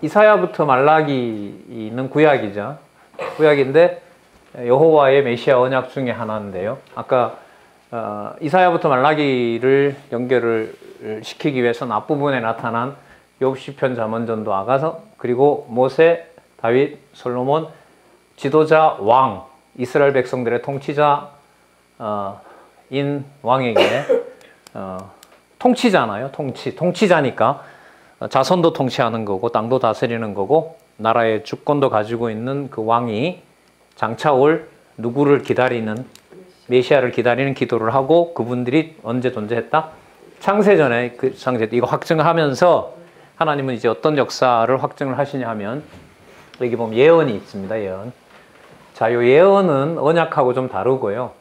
이사야부터 말라기는 구약이죠. 구약인데 여호와의 메시아 언약 중에 하나인데요. 아까 이사야부터 말라기를 연결을 시키기 위해서는 앞부분에 나타난 욥, 시편, 잠언, 전도, 아가서, 그리고 모세, 다윗, 솔로몬, 지도자, 왕, 이스라엘 백성들의 통치자 인 왕에게 통치잖아요. 통치자니까 자손도 통치하는 거고 땅도 다스리는 거고 나라의 주권도 가지고 있는 그 왕이 장차 올 누구를 기다리는 메시아를 기다리는 기도를 하고 그분들이 언제 존재했다? 창세전에 그 이거 확증을 하면서 하나님은 이제 어떤 역사를 확증을 하시냐 하면 여기 보면 예언이 있습니다. 예언. 자, 이 예언은 언약하고 좀 다르고요.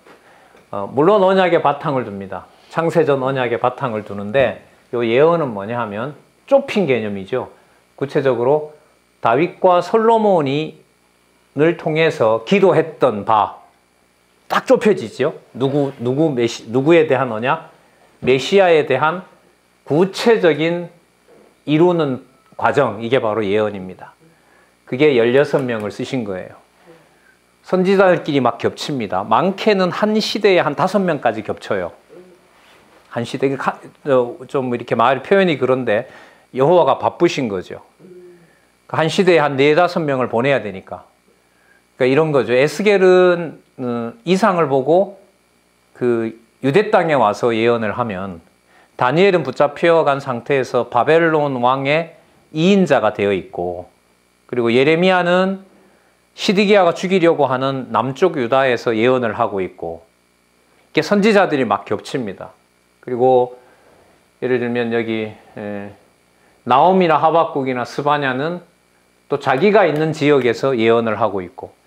물론 언약의 바탕을 둡니다. 창세전 언약의 바탕을 두는데 이 예언은 뭐냐 하면 좁힌 개념이죠. 구체적으로 다윗과 솔로몬이 를 통해서 기도했던 바 딱 좁혀지죠. 누구에 대한 언약? 메시아에 대한 구체적인 이루는 과정, 이게 바로 예언입니다. 그게 16명을 쓰신 거예요. 선지자들끼리 막 겹칩니다. 많게는 한 시대에 한 5명까지 겹쳐요. 한 시대에 좀 이렇게 말 표현이 그런데 여호와가 바쁘신 거죠. 한 시대에 한 4-5명을 보내야 되니까. 그러니까 이런 거죠. 에스겔은 이상을 보고 그 유대 땅에 와서 예언을 하면 다니엘은 붙잡혀간 상태에서 바벨론 왕의 2인자가 되어 있고 그리고 예레미야는 시드기야가 죽이려고 하는 남쪽 유다에서 예언을 하고 있고 이렇게 선지자들이 막 겹칩니다. 그리고 예를 들면 여기 나홈이나 하박국이나 스바냐는 또 자기가 있는 지역에서 예언을 하고 있고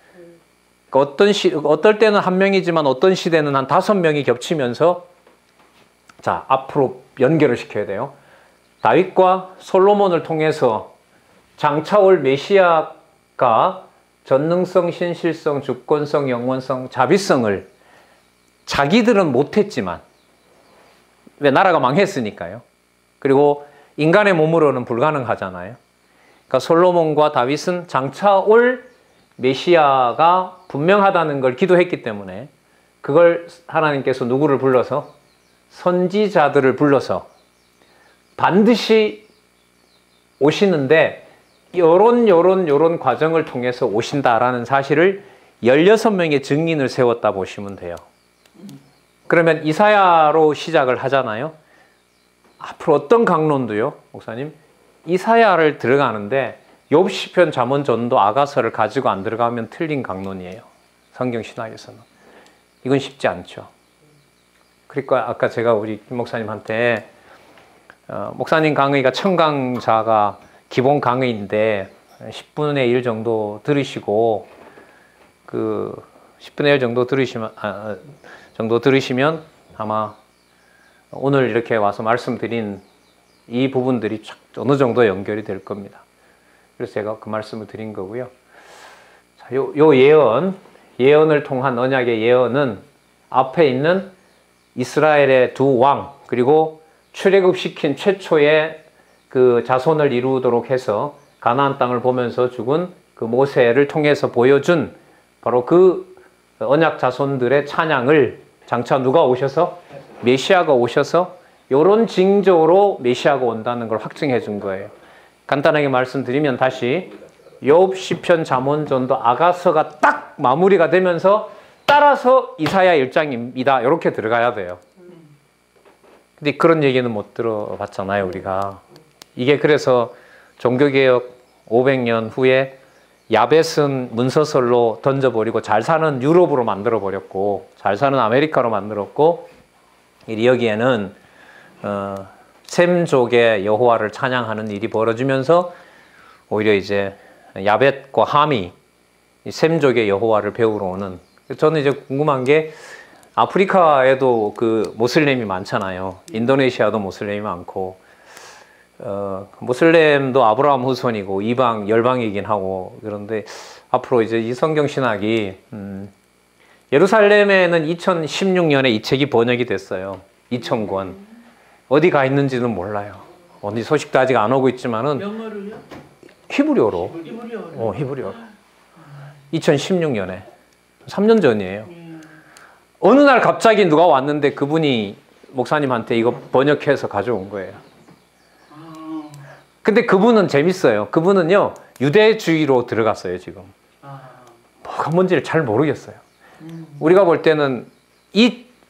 어떨 때는 한 명이지만 어떤 시대는 한 5명이 겹치면서 자, 앞으로 연결을 시켜야 돼요. 다윗과 솔로몬을 통해서 장차 올 메시아가 전능성, 신실성, 주권성, 영원성, 자비성을 자기들은 못했지만 왜 나라가 망했으니까요. 그리고 인간의 몸으로는 불가능하잖아요. 그러니까 솔로몬과 다윗은 장차 올 메시아가 분명하다는 걸 기도했기 때문에 그걸 하나님께서 누구를 불러서 선지자들을 불러서 반드시 오시는데 요런 과정을 통해서 오신다라는 사실을 16명의 증인을 세웠다 보시면 돼요. 그러면 이사야로 시작을 하잖아요. 앞으로 어떤 강론도요, 목사님? 이사야를 들어가는데 욥, 시편, 잠언, 전도, 아가서를 가지고 안 들어가면 틀린 강론이에요. 성경 신학에서는. 이건 쉽지 않죠. 그러니까 아까 제가 우리 김 목사님한테 목사님 강의가 청강자가 기본 강의인데 10분의 1 정도 들으시고 그 10분의 1 정도 들으시면 아마 오늘 이렇게 와서 말씀드린 이 부분들이 어느 정도 연결이 될 겁니다. 그래서 제가 그 말씀을 드린 거고요. 자, 요 예언을 통한 언약의 예언은 앞에 있는 이스라엘의 두 왕, 그리고 출애굽시킨 최초의 그 자손을 이루도록 해서 가나안 땅을 보면서 죽은 그 모세를 통해서 보여준 바로 그 언약 자손들의 찬양을 장차 누가 오셔서? 메시아가 오셔서 이런 징조로 메시아가 온다는 걸 확증해 준 거예요. 간단하게 말씀드리면 다시 욥, 시편, 잠언, 전도, 아가서가 딱 마무리가 되면서 따라서 이사야 1장입니다. 이렇게 들어가야 돼요. 근데 그런 얘기는 못 들어봤잖아요, 우리가. 이게 그래서 종교개혁 500년 후에 야벳은 문서설로 던져버리고 잘 사는 유럽으로 만들어버렸고 잘 사는 아메리카로 만들었고 여기에는 셈족의 여호와를 찬양하는 일이 벌어지면서 오히려 이제 야벳과 함이 셈족의 여호와를 배우러 오는. 저는 이제 궁금한 게 아프리카에도 그 모슬렘이 많잖아요. 인도네시아도 모슬렘이 많고 모슬렘도 아브라함 후손이고 이방 열방이긴 하고 그런데 앞으로 이제 이 성경 신학이 예루살렘에는 2016년에 이 책이 번역이 됐어요. 2,000권. 어디 가 있는지는 몰라요. 어디 소식도 아직 안 오고 있지만은 영어로요? 히브리어로. 히브리어로. 히브리어로. 2016년에 3년 전이에요. 어느 날 갑자기 누가 왔는데 그분이 목사님한테 이거 번역해서 가져온 거예요. 근데 그분은 재밌어요. 그분은요 유대주의로 들어갔어요 지금. 뭐가 뭔지를 잘 모르겠어요. 우리가 볼 때는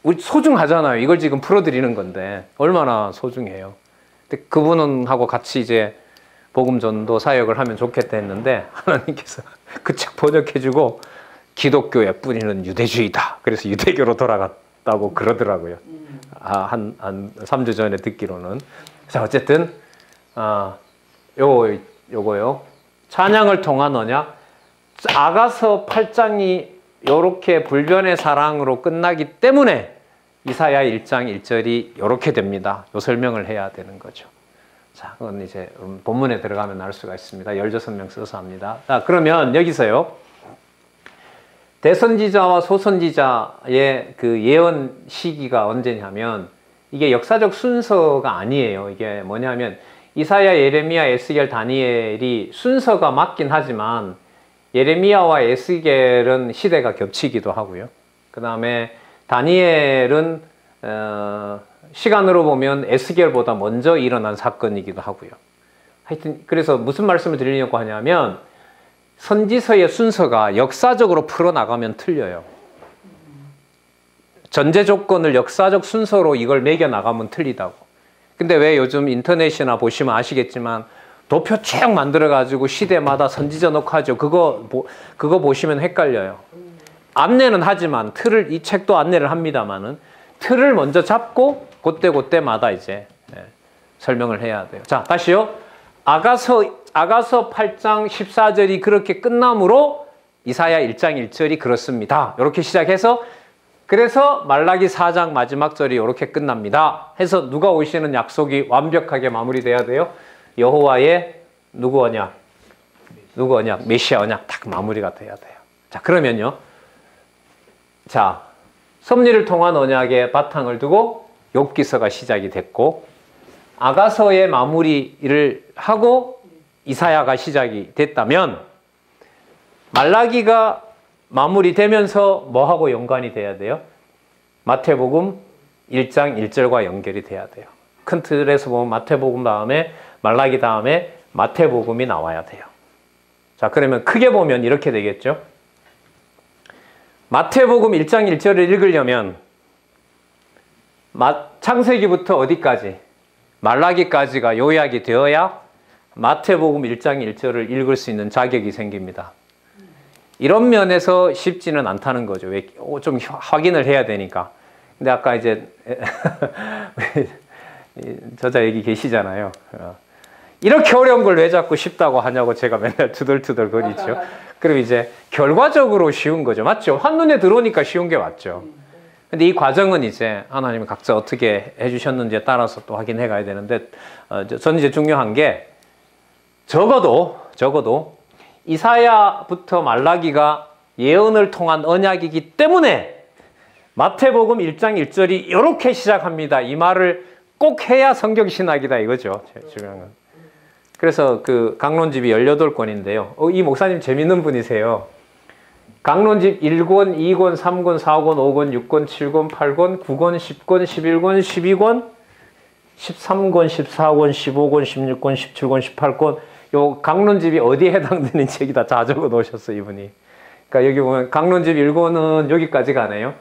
우리 소중하잖아요. 이걸 지금 풀어드리는 건데 얼마나 소중해요. 근데 그분은 하고 같이 이제 복음 전도 사역을 하면 좋겠다 했는데 하나님께서 그 책 번역해주고 기독교에 뿌리는 유대주의다. 그래서 유대교로 돌아갔다고 그러더라고요. 한 3주 전에 듣기로는. 자, 어쨌든 요거요. 찬양을 통한 언약. 아가서 8장이 요렇게 불변의 사랑으로 끝나기 때문에 이사야 1장 1절이 요렇게 됩니다. 요 설명을 해야 되는 거죠. 자, 그건 이제 본문에 들어가면 알 수가 있습니다. 16명 써서 합니다. 자, 그러면 여기서요. 대선지자와 소선지자의 그 예언 시기가 언제냐면 이게 역사적 순서가 아니에요. 이게 뭐냐면 이사야, 예레미야, 에스겔, 다니엘이 순서가 맞긴 하지만 예레미야와 에스겔은 시대가 겹치기도 하고요. 그 다음에 다니엘은 시간으로 보면 에스겔보다 먼저 일어난 사건이기도 하고요. 하여튼 그래서 무슨 말씀을 드리려고 하냐면 선지서의 순서가 역사적으로 풀어나가면 틀려요. 전제 조건을 역사적 순서로 이걸 매겨나가면 틀리다고. 근데 왜 요즘 인터넷이나 보시면 아시겠지만 도표 쭉 만들어가지고 시대마다 선지자 녹화죠. 그거 보시면 헷갈려요. 안내는 하지만 이 책도 안내를 합니다만은 틀을 먼저 잡고 그때마다 이제 설명을 해야 돼요. 자, 다시요. 아가서 8장 14절이 그렇게 끝나므로 이사야 1장 1절이 그렇습니다. 이렇게 시작해서 그래서 말라기 4장 마지막 절이 이렇게 끝납니다. 해서 누가 오시는 약속이 완벽하게 마무리돼야 돼요. 여호와의 누구 언약? 메시아 언약 딱 마무리가 돼야 돼요. 자, 그러면요. 자, 섭리를 통한 언약의 바탕을 두고 욥기서가 시작이 됐고 아가서의 마무리를 하고 이사야가 시작이 됐다면 말라기가 마무리되면서 뭐하고 연관이 돼야 돼요? 마태복음 1장 1절과 연결이 돼야 돼요. 큰 틀에서 보면 마태복음 다음에 말라기 다음에 마태복음이 나와야 돼요. 자, 그러면 크게 보면 이렇게 되겠죠. 마태복음 1장 1절을 읽으려면 창세기부터 어디까지? 말라기까지가 요약이 되어야 마태복음 1장 1절을 읽을 수 있는 자격이 생깁니다. 이런 면에서 쉽지는 않다는 거죠. 왜? 좀 확인을 해야 되니까. 근데 아까 이제 저자 여기 계시잖아요. 이렇게 어려운 걸 왜 자꾸 쉽다고 하냐고 제가 맨날 투덜투덜 거리죠. 그럼 이제 결과적으로 쉬운 거죠. 맞죠? 한눈에 들어오니까 쉬운 게 맞죠. 근데 이 과정은 이제 하나님이 각자 어떻게 해주셨는지에 따라서 또 확인해 가야 되는데 저는 이제 중요한 게 적어도 이사야부터 말라기가 예언을 통한 언약이기 때문에 마태복음 1장 1절이 이렇게 시작합니다. 이 말을 꼭 해야 성경신학이다 이거죠. 제일 중요한 건. 그래서 그 강론집이 18권인데요. 이 목사님 재밌는 분이세요. 강론집 1권, 2권, 3권, 4권, 5권, 6권, 7권, 8권, 9권, 10권, 11권, 12권, 13권, 14권, 15권, 16권, 17권, 18권 요 강론집이 어디에 해당되는 책이 다 적어 놓으셨어요, 이분이. 그러니까 여기 보면 강론집 1권은 여기까지 가네요.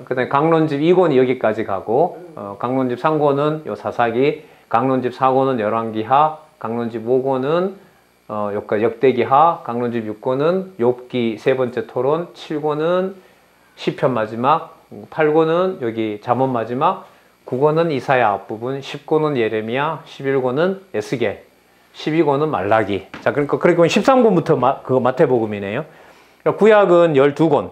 그다음에 강론집 2권이 여기까지 가고 강론집 3권은 요 사사기, 강론집 4권은 열왕기하, 강론집 5권은 역대기하, 강론집 6권은 욥기 세 번째 토론, 7권은 시편 마지막, 8권은 여기 잠언 마지막, 9권은 이사야 앞부분, 10권은 예레미야, 11권은 에스겔, 12권은 말라기. 자, 그러니까 그렇게 보면 13권부터 그거 마태복음이네요. 그러니까 구약은 12권,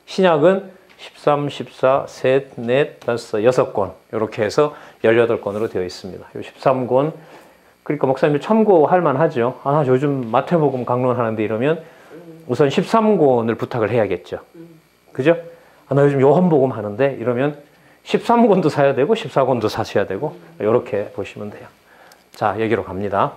신약은 13, 14, 셋, 넷, 다섯, 6권 이렇게 해서 18권으로 되어 있습니다. 요 13권 그러니까 목사님이 참고할 만하죠. 요즘 마태복음 강론하는데 이러면 우선 13권을 부탁을 해야겠죠. 그죠? 나 요즘 요한복음 하는데 이러면 13권도 사야 되고 14권도 사셔야 되고 이렇게 보시면 돼요. 자, 여기로 갑니다.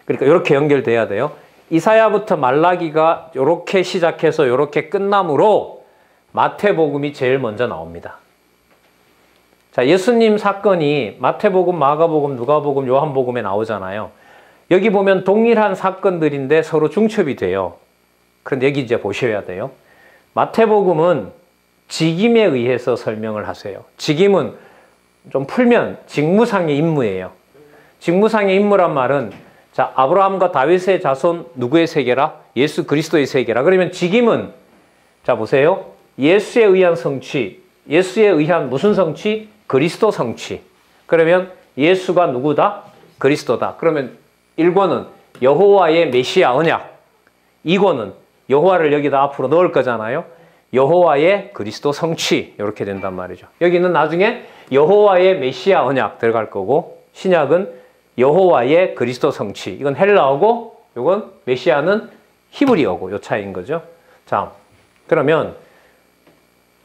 그러니까 이렇게 연결돼야 돼요. 이사야부터 말라기가 이렇게 시작해서 이렇게 끝나므로 마태복음이 제일 먼저 나옵니다. 자, 예수님 사건이 마태복음, 마가복음, 누가복음, 요한복음에 나오잖아요. 여기 보면 동일한 사건들인데 서로 중첩이 돼요. 그런데 여기 이제 보셔야 돼요. 마태복음은 직임에 의해서 설명을 하세요. 직임은 좀 풀면 직무상의 임무예요. 직무상의 임무란 말은 자, 아브라함과 다윗의 자손 누구의 세계라? 예수 그리스도의 세계라. 그러면 직임은 자, 보세요. 예수에 의한 성취. 예수에 의한 무슨 성취? 그리스도 성취. 그러면 예수가 누구다? 그리스도다. 그러면 1권은 여호와의 메시아 언약. 2권은 여호와를 여기다 앞으로 넣을 거잖아요. 여호와의 그리스도 성취. 이렇게 된단 말이죠. 여기는 나중에 여호와의 메시아 언약 들어갈 거고, 신약은 여호와의 그리스도 성취. 이건 헬라어고, 이건 메시아는 히브리어고, 요 차이인 거죠. 자, 그러면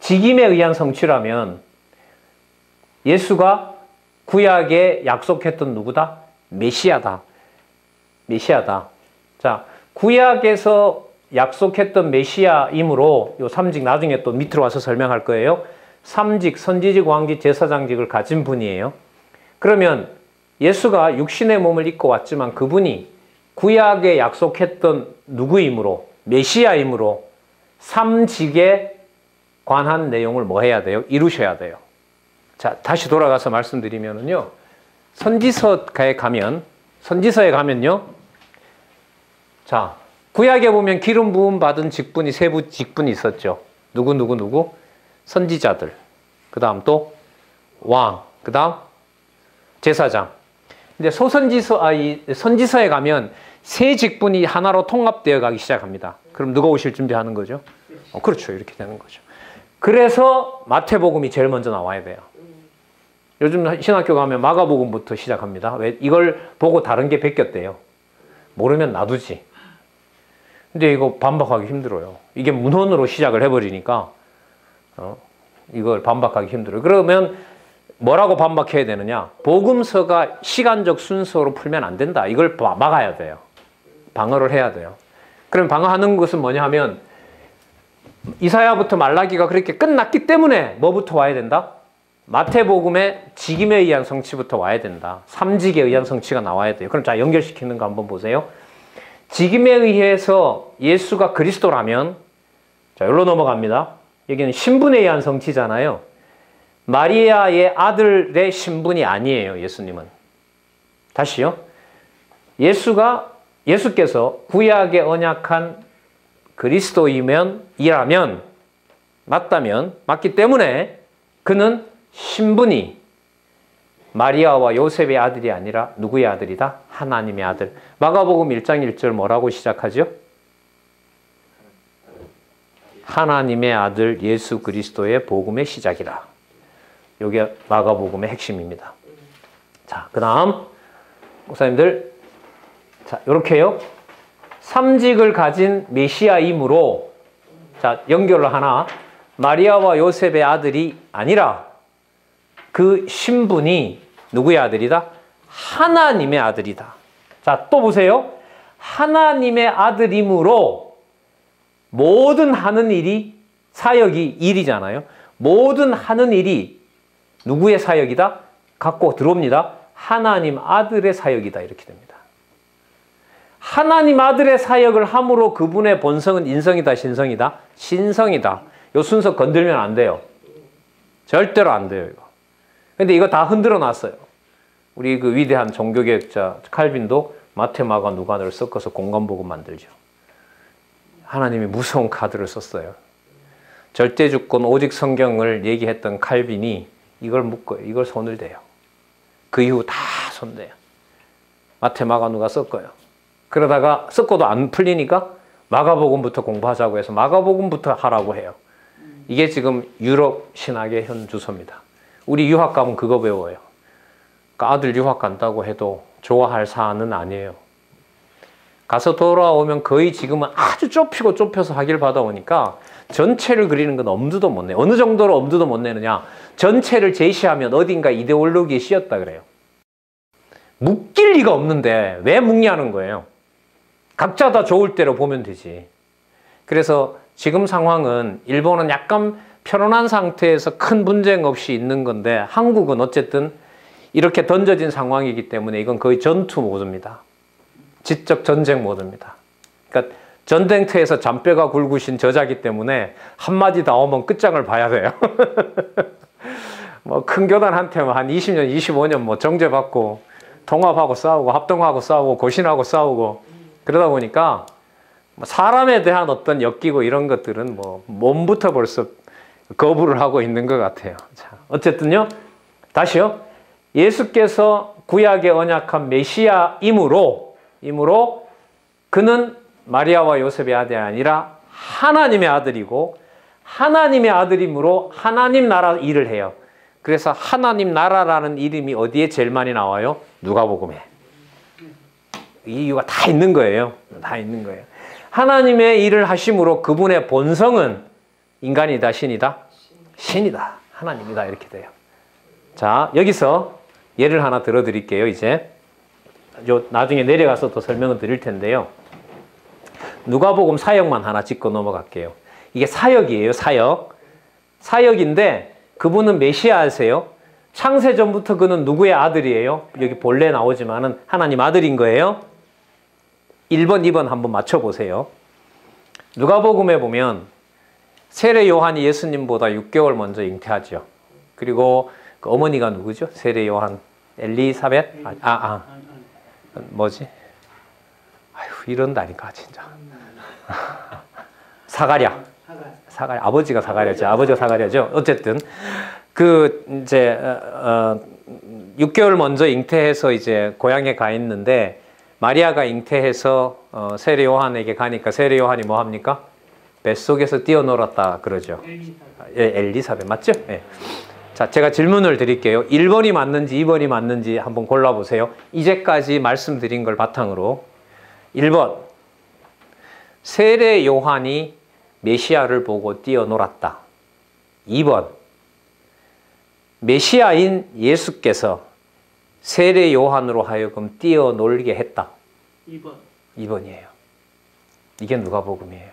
직임에 의한 성취라면 예수가 구약에 약속했던 누구다? 메시아다. 메시아다. 자, 구약에서 약속했던 메시아이므로 요 삼직 나중에 또 밑으로 와서 설명할 거예요. 삼직, 선지직, 왕직, 제사장직을 가진 분이에요. 그러면 예수가 육신의 몸을 입고 왔지만 그분이 구약에 약속했던 누구이므로, 메시아이므로 삼직에 관한 내용을 뭐 해야 돼요? 이루셔야 돼요. 자, 다시 돌아가서 말씀드리면은요. 선지서에 가면요. 자, 구약에 보면 기름 부음 받은 직분이 세부 직분이 있었죠. 누구? 선지자들. 그 다음 또 왕. 그 다음 제사장. 근데 선지서에 가면 세 직분이 하나로 통합되어 가기 시작합니다. 그럼 누가 오실 준비하는 거죠? 그렇죠. 이렇게 되는 거죠. 그래서 마태복음이 제일 먼저 나와야 돼요. 요즘 신학교 가면 마가복음부터 시작합니다. 왜? 이걸 보고 다른 게 베꼈대요. 모르면 놔두지. 근데 이거 반박하기 힘들어요. 이게 문헌으로 시작을 해버리니까 이걸 반박하기 힘들어요. 그러면 뭐라고 반박해야 되느냐? 복음서가 시간적 순서로 풀면 안 된다. 이걸 막아야 돼요. 방어를 해야 돼요. 그럼 방어하는 것은 뭐냐 하면 이사야부터 말라기가 그렇게 끝났기 때문에 뭐부터 와야 된다? 마태복음의 직임에 의한 성취부터 와야 된다. 삼직에 의한 성취가 나와야 돼요. 그럼 자, 연결시키는 거 한번 보세요. 직임에 의해서 예수가 그리스도라면, 자, 여기로 넘어갑니다. 여기는 신분에 의한 성취잖아요. 마리아의 아들의 신분이 아니에요, 예수님은. 다시요. 예수께서 구약에 언약한 그리스도이라면, 맞기 때문에 그는 신분이 마리아와 요셉의 아들이 아니라 누구의 아들이다? 하나님의 아들. 마가복음 1장 1절 뭐라고 시작하죠? 하나님의 아들 예수 그리스도의 복음의 시작이다. 이게 마가복음의 핵심입니다. 자, 그 다음 목사님들, 자, 이렇게요. 삼직을 가진 메시아이므로, 자, 연결을 하나, 마리아와 요셉의 아들이 아니라 그 신분이 누구의 아들이다? 하나님의 아들이다. 자, 또 보세요. 하나님의 아들이므로 모든 하는 일이, 사역이 일이잖아요. 모든 하는 일이 누구의 사역이다? 갖고 들어옵니다. 하나님 아들의 사역이다. 이렇게 됩니다. 하나님 아들의 사역을 함으로 그분의 본성은 인성이다, 신성이다? 신성이다. 요 순서 건들면 안 돼요. 절대로 안 돼요, 이거. 근데 이거 다 흔들어 놨어요. 우리 그 위대한 종교개혁자 칼빈도 마태, 마가, 누가를 섞어서 공간복음 만들죠. 하나님이 무서운 카드를 썼어요. 절대주권, 오직 성경을 얘기했던 칼빈이 이걸 묶어요. 이걸 손을 대요. 그 이후 다 손대요. 마태, 마가, 누가 섞어요. 그러다가 섞어도 안 풀리니까 마가복음부터 공부하자고 해서 마가복음부터 하라고 해요. 이게 지금 유럽 신학의 현 주소입니다. 우리 유학 가면 그거 배워요. 그러니까 아들 유학 간다고 해도 좋아할 사안은 아니에요. 가서 돌아오면 거의 지금은 아주 좁혀서 학위를 받아오니까 전체를 그리는 건 엄두도 못 내요. 어느 정도로 엄두도 못 내느냐. 전체를 제시하면 어딘가 이데올로기에 씌였다 그래요. 묶일 리가 없는데 왜 묶냐는 거예요. 각자 다 좋을 대로 보면 되지. 그래서 지금 상황은 일본은 약간 편안한 상태에서 큰 분쟁 없이 있는 건데 한국은 어쨌든 이렇게 던져진 상황이기 때문에 이건 거의 전투 모드입니다. 지적 전쟁 모드입니다. 그러니까 전쟁터에서 잔뼈가 굵으신 저자기 때문에 한마디 다 오면 끝장을 봐야 돼요. 뭐 큰 교단한테만 한 20년, 25년 뭐 정죄받고 통합하고 싸우고 합동하고 싸우고 고신하고 싸우고 그러다 보니까 사람에 대한 어떤 엮이고 이런 것들은 뭐 몸부터 벌써 거부를 하고 있는 것 같아요. 자, 어쨌든요. 다시요. 예수께서 구약의 언약한 메시아이므로 그는 마리아와 요셉의 아들이 아니라 하나님의 아들이고 하나님의 아들이므로 하나님 나라 일을 해요. 그래서 하나님 나라라는 이름이 어디에 제일 많이 나와요? 누가복음에. 이 이유가 다 있는 거예요. 다 있는 거예요. 하나님의 일을 하심으로 그분의 본성은 인간이다, 신이다? 신이다. 하나님이다. 이렇게 돼요. 자, 여기서 예를 하나 들어드릴게요. 이제 나중에 내려가서 또 설명을 드릴 텐데요. 누가복음 사역만 하나 짚고 넘어갈게요. 이게 사역이에요. 사역. 사역인데 그분은 메시아세요. 창세전부터 그는 누구의 아들이에요? 여기 본래 나오지만은 하나님 아들인 거예요. 1번, 2번 한번 맞춰보세요. 누가복음에 보면 세례 요한이 예수님보다 6개월 먼저 잉태하죠. 그리고 그 어머니가 누구죠? 세례 요한 엘리사벳? 뭐지? 아휴, 이런다니까 진짜. 사가랴. 아버지가 사가랴죠. 아버지가 사가랴죠. 어쨌든 그 이제 6개월 먼저 잉태해서 이제 고향에 가 있는데 마리아가 잉태해서 세례 요한에게 가니까 세례 요한이 뭐 합니까? 뱃속에서 뛰어놀았다 그러죠. 엘리사벳 맞죠? 네. 자, 제가 질문을 드릴게요. 1번이 맞는지 2번이 맞는지 한번 골라보세요. 이제까지 말씀드린 걸 바탕으로 1번 세례 요한이 메시아를 보고 뛰어놀았다. 2번 메시아인 예수께서 세례 요한으로 하여금 뛰어놀게 했다. 2번이에요. 이게 누가복음이에요.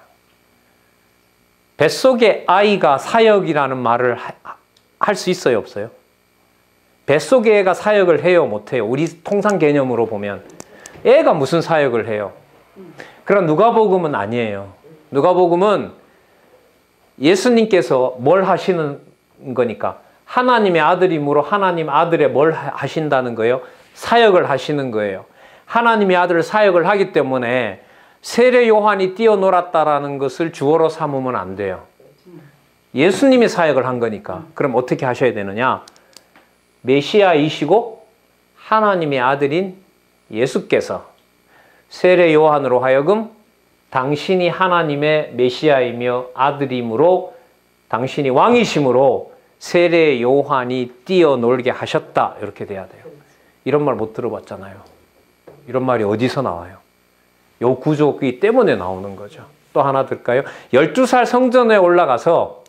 뱃속에 아이가 사역이라는 말을 할 수 있어요, 없어요? 뱃속에 애가 사역을 해요, 못해요? 우리 통상 개념으로 보면 애가 무슨 사역을 해요? 그럼 누가복음은 아니에요. 누가복음은 예수님께서 뭘 하시는 거니까 하나님의 아들이므로 하나님 아들의 뭘 하신다는 거예요? 사역을 하시는 거예요. 하나님의 아들 사역을 하기 때문에 세례 요한이 뛰어놀았다라는 것을 주어로 삼으면 안 돼요. 예수님이 사역을 한 거니까. 그럼 어떻게 하셔야 되느냐? 메시아이시고 하나님의 아들인 예수께서 세례 요한으로 하여금 당신이 하나님의 메시아이며 아들이므로 당신이 왕이심으로 세례 요한이 뛰어놀게 하셨다. 이렇게 돼야 돼요. 이런 말 못 들어봤잖아요. 이런 말이 어디서 나와요? 요 구조기 때문에 나오는 거죠. 또 하나 들까요? 12살 성전에 올라가서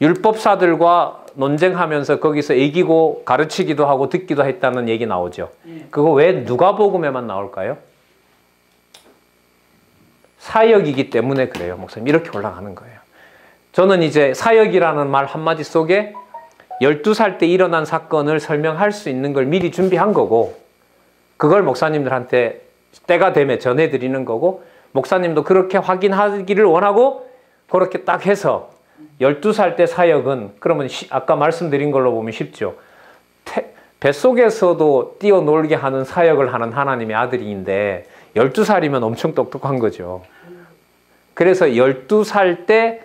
율법사들과 논쟁하면서 거기서 이기고 가르치기도 하고 듣기도 했다는 얘기 나오죠. 그거 왜 누가복음에만 나올까요? 사역이기 때문에 그래요. 목사님 이렇게 올라가는 거예요. 저는 이제 사역이라는 말 한마디 속에 12살 때 일어난 사건을 설명할 수 있는 걸 미리 준비한 거고 그걸 목사님들한테 때가 되면 전해드리는 거고 목사님도 그렇게 확인하기를 원하고 그렇게 딱 해서 12살 때 사역은 그러면 아까 말씀드린 걸로 보면 쉽죠. 뱃속에서도 뛰어놀게 하는 사역을 하는 하나님의 아들인데 12살이면 엄청 똑똑한 거죠. 그래서 12살 때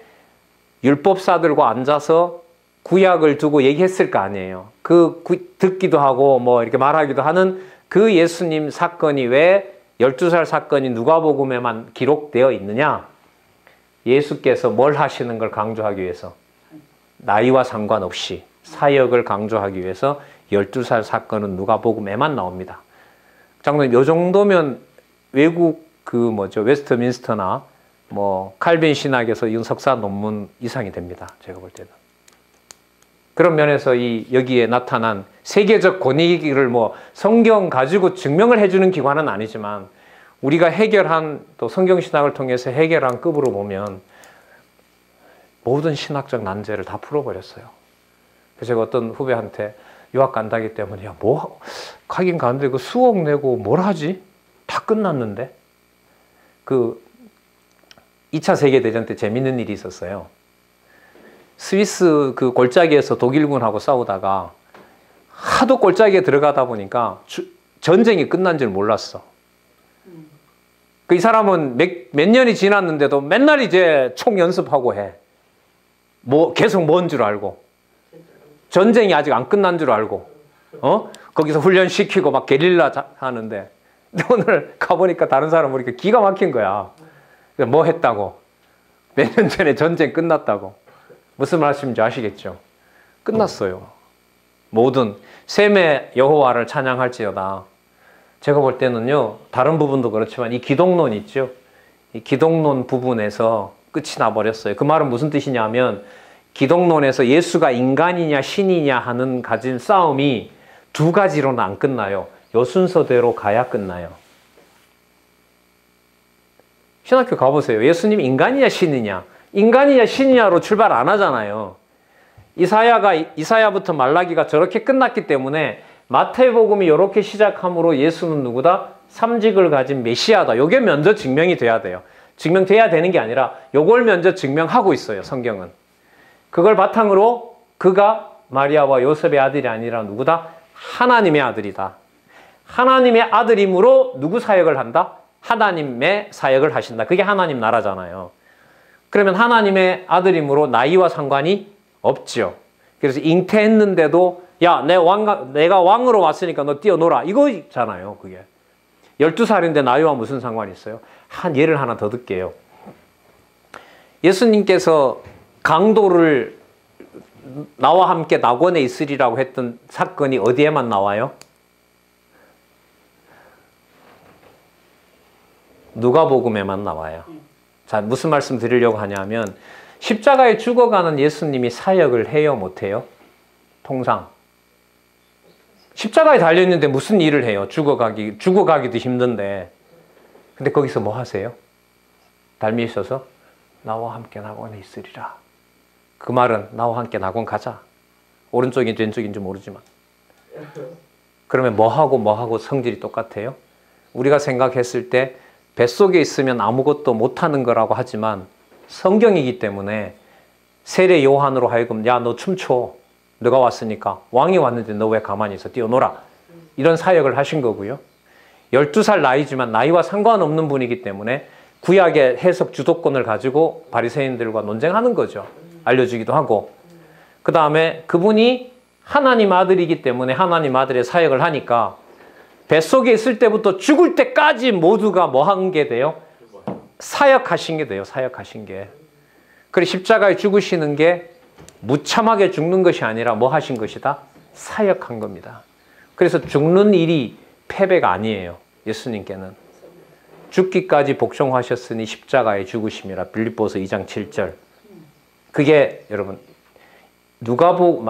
율법사들과 앉아서 구약을 두고 얘기했을 거 아니에요. 듣기도 하고 뭐 이렇게 말하기도 하는 그 예수님 사건이 왜 12살 사건이 누가복음에만 기록되어 있느냐? 예수께서 뭘 하시는 걸 강조하기 위해서 나이와 상관없이 사역을 강조하기 위해서 12살 사건은 누가복음에만 나옵니다. 장로님, 요 정도면 외국 웨스트민스터나 칼빈 신학에서 이건 석사 논문 이상이 됩니다. 제가 볼 때는. 그런 면에서 여기에 나타난 세계적 권위를 뭐 성경 가지고 증명을 해주는 기관은 아니지만 우리가 해결한 또 성경신학을 통해서 해결한 급으로 보면 모든 신학적 난제를 다 풀어버렸어요. 그래서 제가 어떤 후배한테 유학 간다기 때문에 야, 뭐 가긴 가는데 그 수억 내고 뭘 하지? 다 끝났는데. 그 2차 세계대전 때 재밌는 일이 있었어요. 스위스 그 골짜기에서 독일군하고 싸우다가 하도 골짜기에 들어가다 보니까 전쟁이 끝난 줄 몰랐어. 그 이 사람은 몇 년이 지났는데도 맨날 이제 총 연습하고 해. 뭐 계속 뭔 줄 알고. 전쟁이 아직 안 끝난 줄 알고. 거기서 훈련시키고 막 게릴라 하는데. 근데 오늘 가보니까 다른 사람 보니까 기가 막힌 거야. 뭐 했다고. 몇 년 전에 전쟁 끝났다고. 무슨 말씀인지 아시겠죠? 끝났어요. 모든 셈의 여호와를 찬양할지어다. 제가 볼 때는요, 다른 부분도 그렇지만 이 기독론 있죠? 이 기독론 부분에서 끝이 나버렸어요. 그 말은 무슨 뜻이냐면 기독론에서 예수가 인간이냐 신이냐 하는 가진 싸움이 두 가지로는 안 끝나요. 요 순서대로 가야 끝나요. 신학교 가보세요. 예수님 인간이냐 신이냐? 인간이냐 신이냐로 출발 안 하잖아요. 이사야부터 말라기가 저렇게 끝났기 때문에 마태복음이 이렇게 시작함으로 예수는 누구다? 삼직을 가진 메시아다. 이게 먼저 증명이 돼야 돼요. 증명돼야 되는 게 아니라 이걸 먼저 증명하고 있어요. 성경은. 그걸 바탕으로 그가 마리아와 요셉의 아들이 아니라 누구다? 하나님의 아들이다. 하나님의 아들이므로 누구 사역을 한다? 하나님의 사역을 하신다. 그게 하나님 나라잖아요. 그러면 하나님의 아들이므로 나이와 상관이 없죠. 그래서 잉태했는데도 야, 내가 왕으로 왔으니까 너 뛰어놀아. 이거잖아요, 그게. 12살인데 나이와 무슨 상관이 있어요? 예를 하나 더 들게요. 예수님께서 강도를 나와 함께 낙원에 있으리라고 했던 사건이 어디에만 나와요? 누가복음에만 나와요. 자, 무슨 말씀 드리려고 하냐면 십자가에 죽어가는 예수님이 사역을 해요, 못해요? 통상. 십자가에 달려있는데 무슨 일을 해요? 죽어가기도 힘든데. 근데 거기서 뭐 하세요? 달미에 있어서 나와 함께 낙원에 있으리라. 그 말은 나와 함께 낙원 가자. 오른쪽인지 왼쪽인지 모르지만. 그러면 뭐하고 성질이 똑같아요? 우리가 생각했을 때 뱃속에 있으면 아무것도 못하는 거라고 하지만 성경이기 때문에 세례 요한으로 하여금 야, 너 춤춰. 너가 왔으니까. 왕이 왔는데 너 왜 가만히 있어? 뛰어놀아. 이런 사역을 하신 거고요. 12살 나이지만 나이와 상관없는 분이기 때문에 구약의 해석 주도권을 가지고 바리새인들과 논쟁하는 거죠. 알려주기도 하고. 그 다음에 그분이 하나님 아들이기 때문에 하나님 아들의 사역을 하니까 뱃속에 있을 때부터 죽을 때까지 모두가 뭐 한 게 돼요? 사역하신 게 돼요. 사역하신 게. 그리고 십자가에 죽으시는 게 무참하게 죽는 것이 아니라 뭐 하신 것이다? 사역한 겁니다. 그래서 죽는 일이 패배가 아니에요. 예수님께는. 죽기까지 복종하셨으니 십자가에 죽으심이라. 빌립보서 2장 7절. 그게 여러분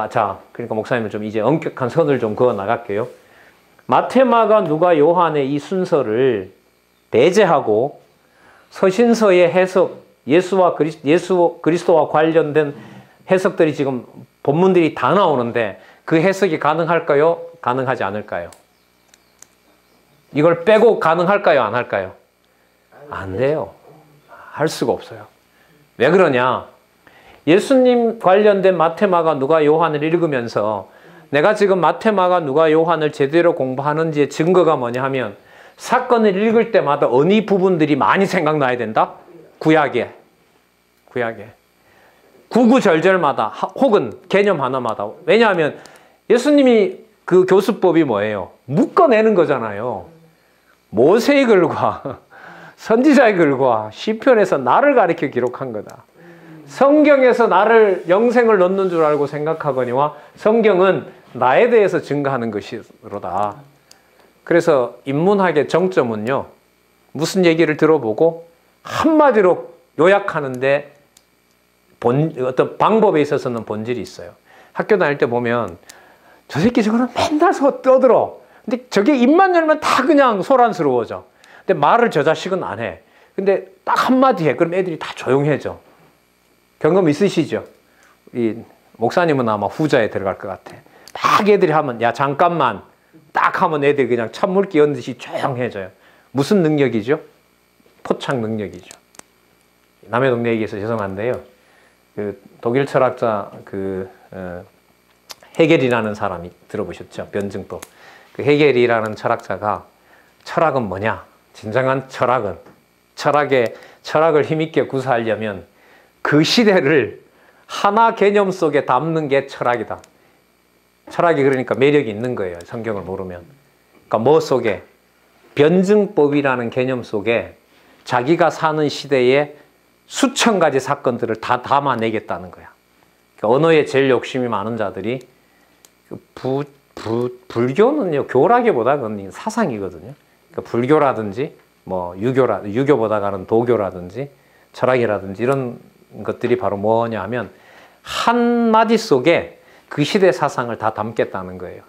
자, 그러니까 목사님은 좀 이제 엄격한 선을 좀 그어 나갈게요. 마태, 마가, 누가, 요한의 이 순서를 배제하고 서신서의 해석, 예수 그리스도와 관련된 해석들이 지금 본문들이 다 나오는데 그 해석이 가능할까요? 가능하지 않을까요? 이걸 빼고 가능할까요? 안 할까요? 안 돼요. 할 수가 없어요. 왜 그러냐? 예수님 관련된 마태, 마가, 누가, 요한을 읽으면서 내가 지금 마태, 마가, 누가, 요한을 제대로 공부하는지의 증거가 뭐냐 하면 사건을 읽을 때마다 어느 부분들이 많이 생각나야 된다? 구약에. 구구절절마다 혹은 개념 하나마다. 왜냐하면 예수님이 그 교수법이 뭐예요? 묶어내는 거잖아요. 모세의 글과 선지자의 글과 시편에서 나를 가리켜 기록한 거다. 성경에서 나를 영생을 넣는 줄 알고 생각하거니와 성경은 나에 대해서 증거하는 것이로다. 그래서 인문학의 정점은요, 무슨 얘기를 들어보고 한마디로 요약하는데 어떤 방법에 있어서는 본질이 있어요. 학교 다닐 때 보면 저 새끼 저거는 맨날 떠들어. 근데 저게 입만 열면 다 그냥 소란스러워져. 근데 말을 저 자식은 안 해. 근데 딱 한마디 해. 그럼 애들이 다 조용해져. 경험 있으시죠? 이 목사님은 아마 후자에 들어갈 것 같아. 딱 애들이 하면 야 잠깐만 딱 하면 애들이 그냥 찬물 끼얹듯이 조용해져요. 무슨 능력이죠? 포착 능력이죠. 남의 동네 얘기해서 죄송한데요. 그 독일 철학자 헤겔이라는 사람이 들어보셨죠? 변증법. 그 헤겔이라는 철학자가 철학은 뭐냐? 진정한 철학은 철학을 힘있게 구사하려면 그 시대를 하나 개념 속에 담는 게 철학이다. 철학이 그러니까 매력이 있는 거예요. 성경을 모르면. 그러니까 뭐 속에? 변증법이라는 개념 속에 자기가 사는 시대에 수천 가지 사건들을 다 담아내겠다는 거야. 그러니까 언어에 제일 욕심이 많은 자들이 불교는요, 교라기보다 그건 사상이거든요. 그러니까 불교라든지 뭐 유교보다가는 도교라든지 철학이라든지 이런 것들이 바로 뭐냐 하면 한마디 속에 그 시대 사상을 다 담겠다는 거예요.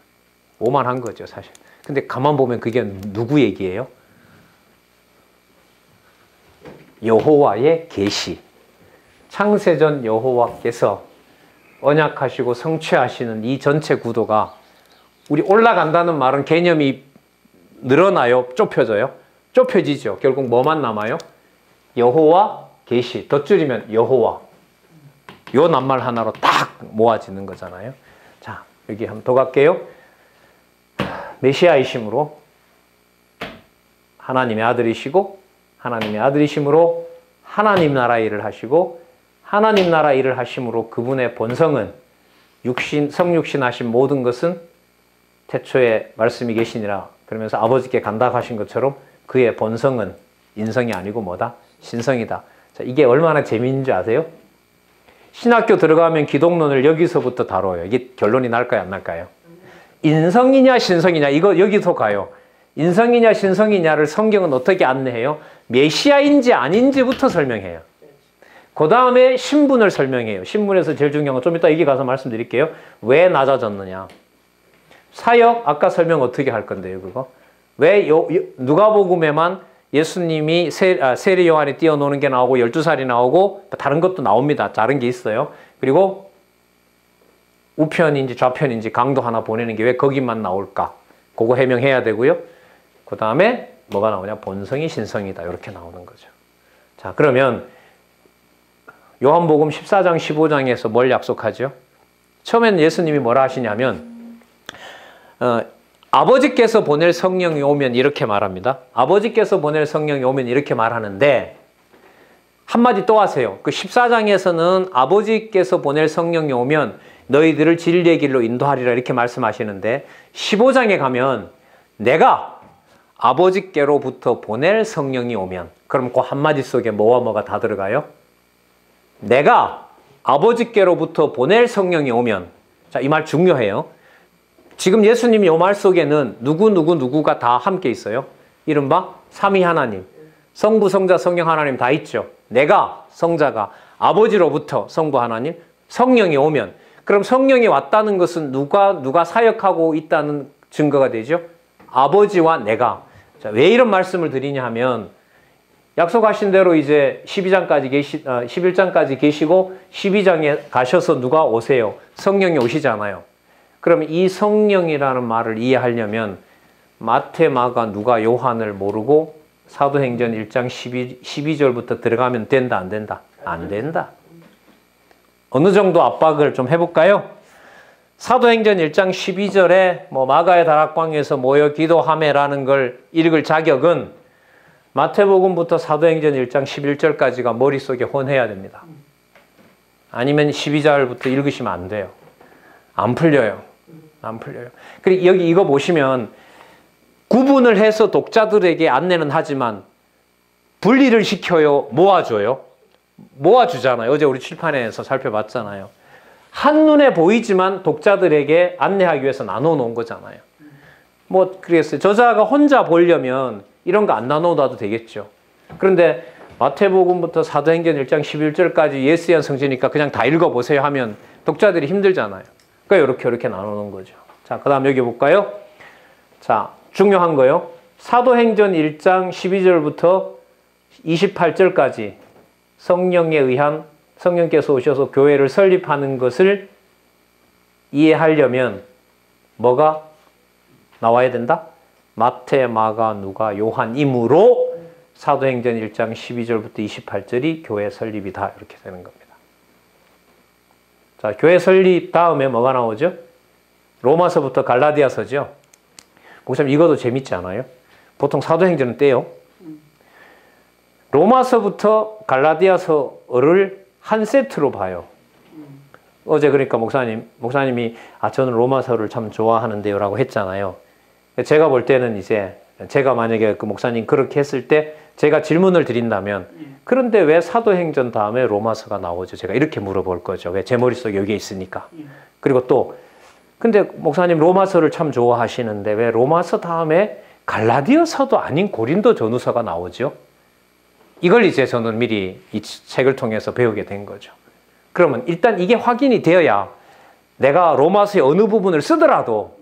오만한 거죠, 사실. 근데 가만 보면 그게 누구 얘기예요? 여호와의 계시. 창세전 여호와께서 언약하시고 성취하시는 이 전체 구도가 우리 올라간다는 말은 개념이 늘어나요? 좁혀져요? 좁혀지죠. 결국 뭐만 남아요? 여호와 계시. 더 줄이면 여호와. 요 낱말 하나로 딱 모아지는 거잖아요. 자, 여기 한번 더 갈게요. 메시아이심으로 하나님의 아들이시고 하나님의 아들이심으로 하나님 나라 일을 하시고 하나님 나라 일을 하심으로 그분의 본성은 성육신 하신 모든 것은 태초에 말씀이 계시니라 그러면서 아버지께 간다하신 것처럼 그의 본성은 인성이 아니고 뭐다? 신성이다. 자, 이게 얼마나 재미있는 줄 아세요? 신학교 들어가면 기독론을 여기서부터 다뤄요. 이게 결론이 날까요, 안 날까요? 인성이냐 신성이냐 이거 여기서 가요. 인성이냐 신성이냐를 성경은 어떻게 안내해요? 메시아인지 아닌지부터 설명해요. 그 다음에 신분을 설명해요. 신분에서 제일 중요한 건 좀 이따 여기 가서 말씀드릴게요. 왜 낮아졌느냐. 사역 아까 설명 어떻게 할 건데요, 그거? 왜 누가복음에만 예수님이 세리 요한이 뛰어노는 게 나오고 12살이 나오고 다른 것도 나옵니다. 다른 게 있어요. 그리고 우편인지 좌편인지 강도 하나 보내는 게 왜 거기만 나올까? 그거 해명해야 되고요. 그 다음에 뭐가 나오냐? 본성이 신성이다. 이렇게 나오는 거죠. 자, 그러면 요한복음 14장 15장에서 뭘 약속하죠? 처음에는 예수님이 뭐라 하시냐면 아버지께서 보낼 성령이 오면 이렇게 말합니다. 아버지께서 보낼 성령이 오면 이렇게 말하는데 한마디 또 하세요. 그 14장에서는 아버지께서 보낼 성령이 오면 너희들을 진리의 길로 인도하리라 이렇게 말씀하시는데 15장에 가면 내가 아버지께로부터 보낼 성령이 오면 그럼 그 한마디 속에 뭐와 뭐가 다 들어가요? 내가 아버지께로부터 보낼 성령이 오면 자, 이 말 중요해요. 지금 예수님이 이 말 속에는 누구가 다 함께 있어요. 이른바 삼위 하나님, 성부, 성자, 성령 하나님 다 있죠. 내가, 성자가 아버지로부터 성부 하나님, 성령이 오면 그럼 성령이 왔다는 것은 누가 사역하고 있다는 증거가 되죠. 아버지와 내가. 자, 왜 이런 말씀을 드리냐 하면 약속하신 대로 이제 11장까지 계시고 12장에 가셔서 누가 오세요? 성령이 오시잖아요. 그럼 이 성령이라는 말을 이해하려면 마태, 마가, 누가, 요한을 모르고 사도행전 1장 12절부터 들어가면 된다, 안 된다? 안 된다. 어느 정도 압박을 좀 해볼까요? 사도행전 1장 12절에 뭐 마가의 다락방에서 모여 기도하매라는 걸 읽을 자격은 마태복음부터 사도행전 1장 11절까지가 머릿속에 혼해야 됩니다. 아니면 12절부터 읽으시면 안 돼요. 안 풀려요. 안 풀려요. 그리고 여기 이거 보시면 구분을 해서 독자들에게 안내는 하지만 분리를 시켜요? 모아줘요? 모아주잖아요. 어제 우리 칠판에서 살펴봤잖아요. 한눈에 보이지만 독자들에게 안내하기 위해서 나눠 놓은 거잖아요. 뭐 그랬어요. 저자가 혼자 보려면 이런 거 안 나눠 놔도 되겠죠. 그런데 마태복음부터 사도행전 1장 11절까지 예수의 성지니까 그냥 다 읽어보세요 하면 독자들이 힘들잖아요. 그러니까 이렇게 나누는 거죠. 자, 그 다음 여기 볼까요? 자, 중요한 거요. 사도행전 1장 12절부터 28절까지 성령에 의한 성령께서 오셔서 교회를 설립하는 것을 이해하려면 뭐가 나와야 된다? 마태, 마가, 누가, 요한이므로 사도행전 1장 12절부터 28절이 교회 설립이다. 이렇게 되는 겁니다. 자, 교회 설립 다음에 뭐가 나오죠? 로마서부터 갈라디아서죠. 목사님 이것도 재밌지 않아요? 보통 사도행전은 떼요. 로마서부터 갈라디아서를 한 세트로 봐요. 어제 그러니까 목사님이 저는 로마서를 참 좋아하는데요 라고 했잖아요. 제가 볼 때는 이제 제가 만약에 그 목사님 그렇게 했을 때 제가 질문을 드린다면 그런데 왜 사도행전 다음에 로마서가 나오죠? 제가 이렇게 물어볼 거죠. 왜? 제 머릿속에 여기에 있으니까. 그리고 또 근데 목사님 로마서를 참 좋아하시는데 왜 로마서 다음에 갈라디아서도 아닌 고린도 전후서가 나오죠? 이걸 이제 저는 미리 이 책을 통해서 배우게 된 거죠. 그러면 일단 이게 확인이 되어야 내가 로마서의 어느 부분을 쓰더라도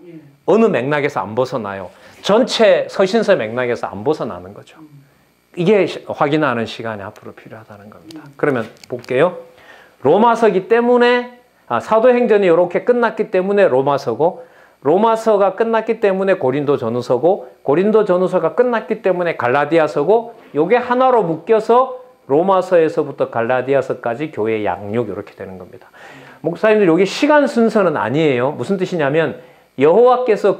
어느 맥락에서 안 벗어나요. 전체 서신서 맥락에서 안 벗어나는 거죠. 이게 확인하는 시간이 앞으로 필요하다는 겁니다. 그러면 볼게요. 로마서기 때문에 사도행전이 이렇게 끝났기 때문에 로마서고 로마서가 끝났기 때문에 고린도 전후서고 고린도 전후서가 끝났기 때문에 갈라디아서고 요게 하나로 묶여서 로마서에서부터 갈라디아서까지 교회의 양육 이렇게 되는 겁니다. 목사님들 여기 시간 순서는 아니에요. 무슨 뜻이냐면 여호와께서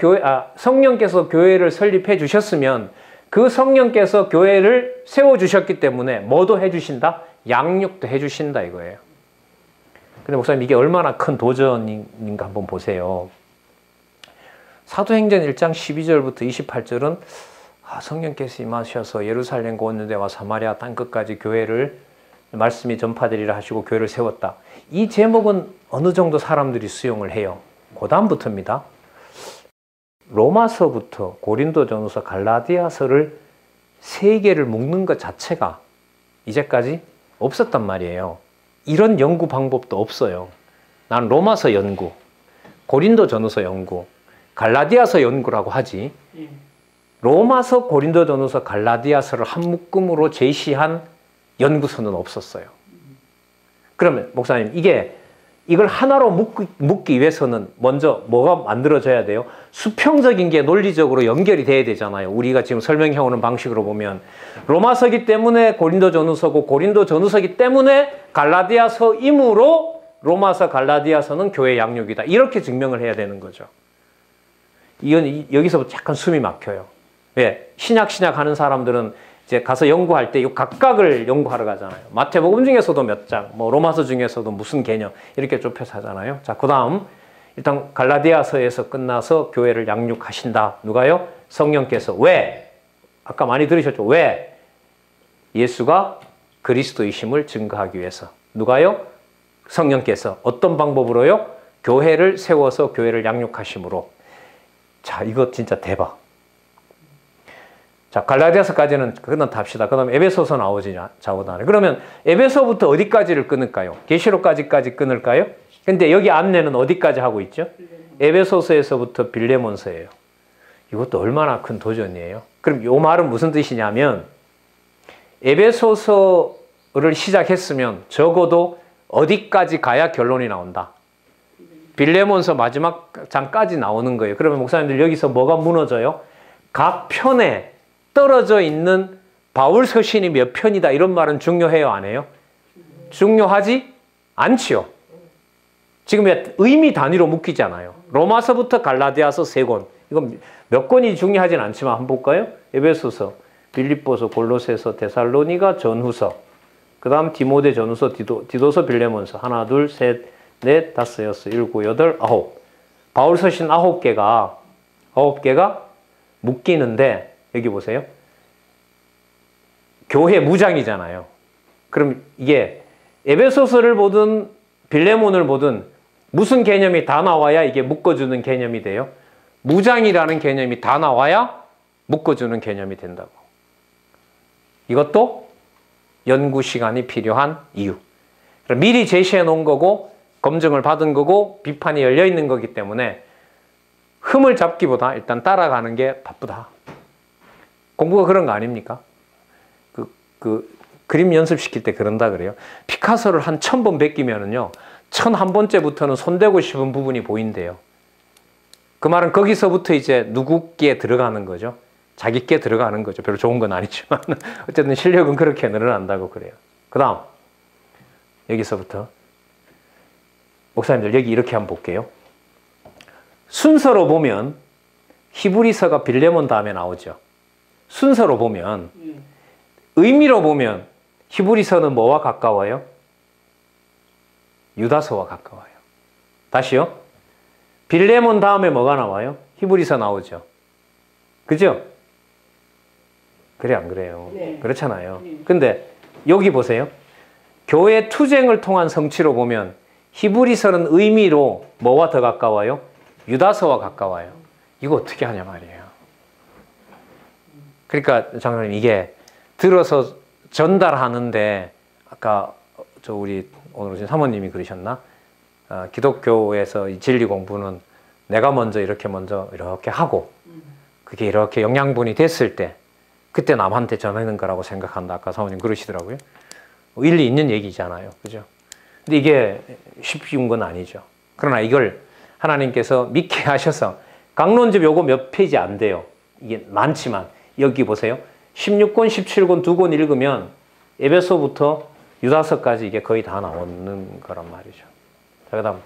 성령께서 교회를 설립해 주셨으면 그 성령께서 교회를 세워 주셨기 때문에 뭐도 해 주신다? 양육도 해 주신다 이거예요. 근데 목사님 이게 얼마나 큰 도전인가 한번 보세요. 사도행전 1장 12절부터 28절은 성령께서 임하셔서 예루살렘과 온 유대와 사마리아 땅끝까지 교회를 말씀이 전파되리라 하시고 교회를 세웠다. 이 제목은 어느 정도 사람들이 수용을 해요. 그 다음부터입니다. 로마서부터 고린도전후서, 갈라디아서를 세 개를 묶는 것 자체가 이제까지 없었단 말이에요. 이런 연구 방법도 없어요. 난 로마서 연구, 고린도전후서 연구, 갈라디아서 연구라고 하지 로마서, 고린도전후서, 갈라디아서를 한 묶음으로 제시한 연구서는 없었어요. 그러면 목사님 이걸 하나로 묶기 위해서는 먼저 뭐가 만들어져야 돼요? 수평적인 게 논리적으로 연결이 돼야 되잖아요. 우리가 지금 설명해오는 방식으로 보면 로마서기 때문에 고린도전후서고 고린도전후서기 때문에 갈라디아서이므로 로마서, 갈라디아서는 교회 양육이다. 이렇게 증명을 해야 되는 거죠. 이건 여기서 약간 숨이 막혀요. 왜? 신약 하는 사람들은 이제 가서 연구할 때 이 각각을 연구하러 가잖아요. 마태복음 중에서도 몇 장, 로마서 중에서도 무슨 개념 이렇게 좁혀서 하잖아요. 자, 그 다음 일단 갈라디아서에서 끝나서 교회를 양육하신다. 누가요? 성령께서. 왜? 아까 많이 들으셨죠? 왜? 예수가 그리스도이심을 증거하기 위해서. 누가요? 성령께서. 어떤 방법으로요? 교회를 세워서 교회를 양육하심으로. 자, 이거 진짜 대박. 자, 갈라디아서까지는 그건 답시다. 그 다음에 에베소서 나오지 자고다네. 그러면 에베소부터 어디까지를 끊을까요? 계시록까지까지 끊을까요? 근데 여기 안내는 어디까지 하고 있죠? 에베소서에서부터 빌레몬서예요. 이것도 얼마나 큰 도전이에요. 그럼 이 말은 무슨 뜻이냐면 에베소서를 시작했으면 적어도 어디까지 가야 결론이 나온다. 빌레몬서 마지막 장까지 나오는 거예요. 그러면 목사님들 여기서 뭐가 무너져요? 각 편에 떨어져 있는 바울 서신이 몇 편이다 이런 말은 중요해요, 안 해요? 중요하지 않지요. 지금 의미 단위로 묶이잖아요. 로마서부터 갈라디아서 3권. 이건 몇 권이 중요하진 않지만 한번 볼까요? 에베소서, 빌립보서, 골로새서, 데살로니가, 전후서, 그 다음 디모데 전후서, 디도서, 빌레몬서. 하나, 둘, 셋, 넷, 다섯, 여섯, 일곱, 여덟, 아홉. 바울 서신 9개가 묶이는데 여기 보세요. 교회 무장이잖아요. 그럼 이게 에베소서를 보든 빌레몬을 보든 무슨 개념이 다 나와야 이게 묶어주는 개념이 돼요? 무장이라는 개념이 다 나와야 묶어주는 개념이 된다고. 이것도 연구 시간이 필요한 이유. 미리 제시해 놓은 거고 검증을 받은 거고 비판이 열려 있는 거기 때문에 흠을 잡기보다 일단 따라가는 게 바쁘다. 공부가 그런 거 아닙니까? 그림 연습시킬 때 그런다 그래요. 피카소를 한 1000번 베끼면은요, 1001번째부터는 손대고 싶은 부분이 보인대요. 그 말은 거기서부터 이제 누구께 들어가는 거죠. 자기께 들어가는 거죠. 별로 좋은 건 아니지만 어쨌든 실력은 그렇게 늘어난다고 그래요. 그 다음 여기서부터 목사님들 여기 이렇게 한번 볼게요. 순서로 보면 히브리서가 빌레몬 다음에 나오죠. 순서로 보면, 의미로 보면 히브리서는 뭐와 가까워요? 유다서와 가까워요. 다시요. 빌레몬 다음에 뭐가 나와요? 히브리서 나오죠. 그죠? 그래 안 그래요? 네. 그렇잖아요. 근데 여기 보세요. 교회 투쟁을 통한 성취로 보면 히브리서는 의미로 뭐와 더 가까워요? 유다서와 가까워요. 이거 어떻게 하냐 말이에요. 그러니까 장로님, 이게 들어서 전달하는데 아까 우리 오늘 오신 사모님이 그러셨나? 기독교에서 이 진리 공부는 내가 먼저 이렇게 하고 그게 이렇게 영양분이 됐을 때 그때 남한테 전하는 거라고 생각한다. 아까 사모님 그러시더라고요. 일리 있는 얘기잖아요. 그죠? 근데 이게 쉬운 건 아니죠. 그러나 이걸 하나님께서 믿게 하셔서 강론집 요거 몇 페이지 안 돼요. 이게 많지만 여기 보세요. 16권, 17권 두 권 읽으면 에베소부터 유다서까지 이게 거의 다 나오는 거란 말이죠. 자, 그 다음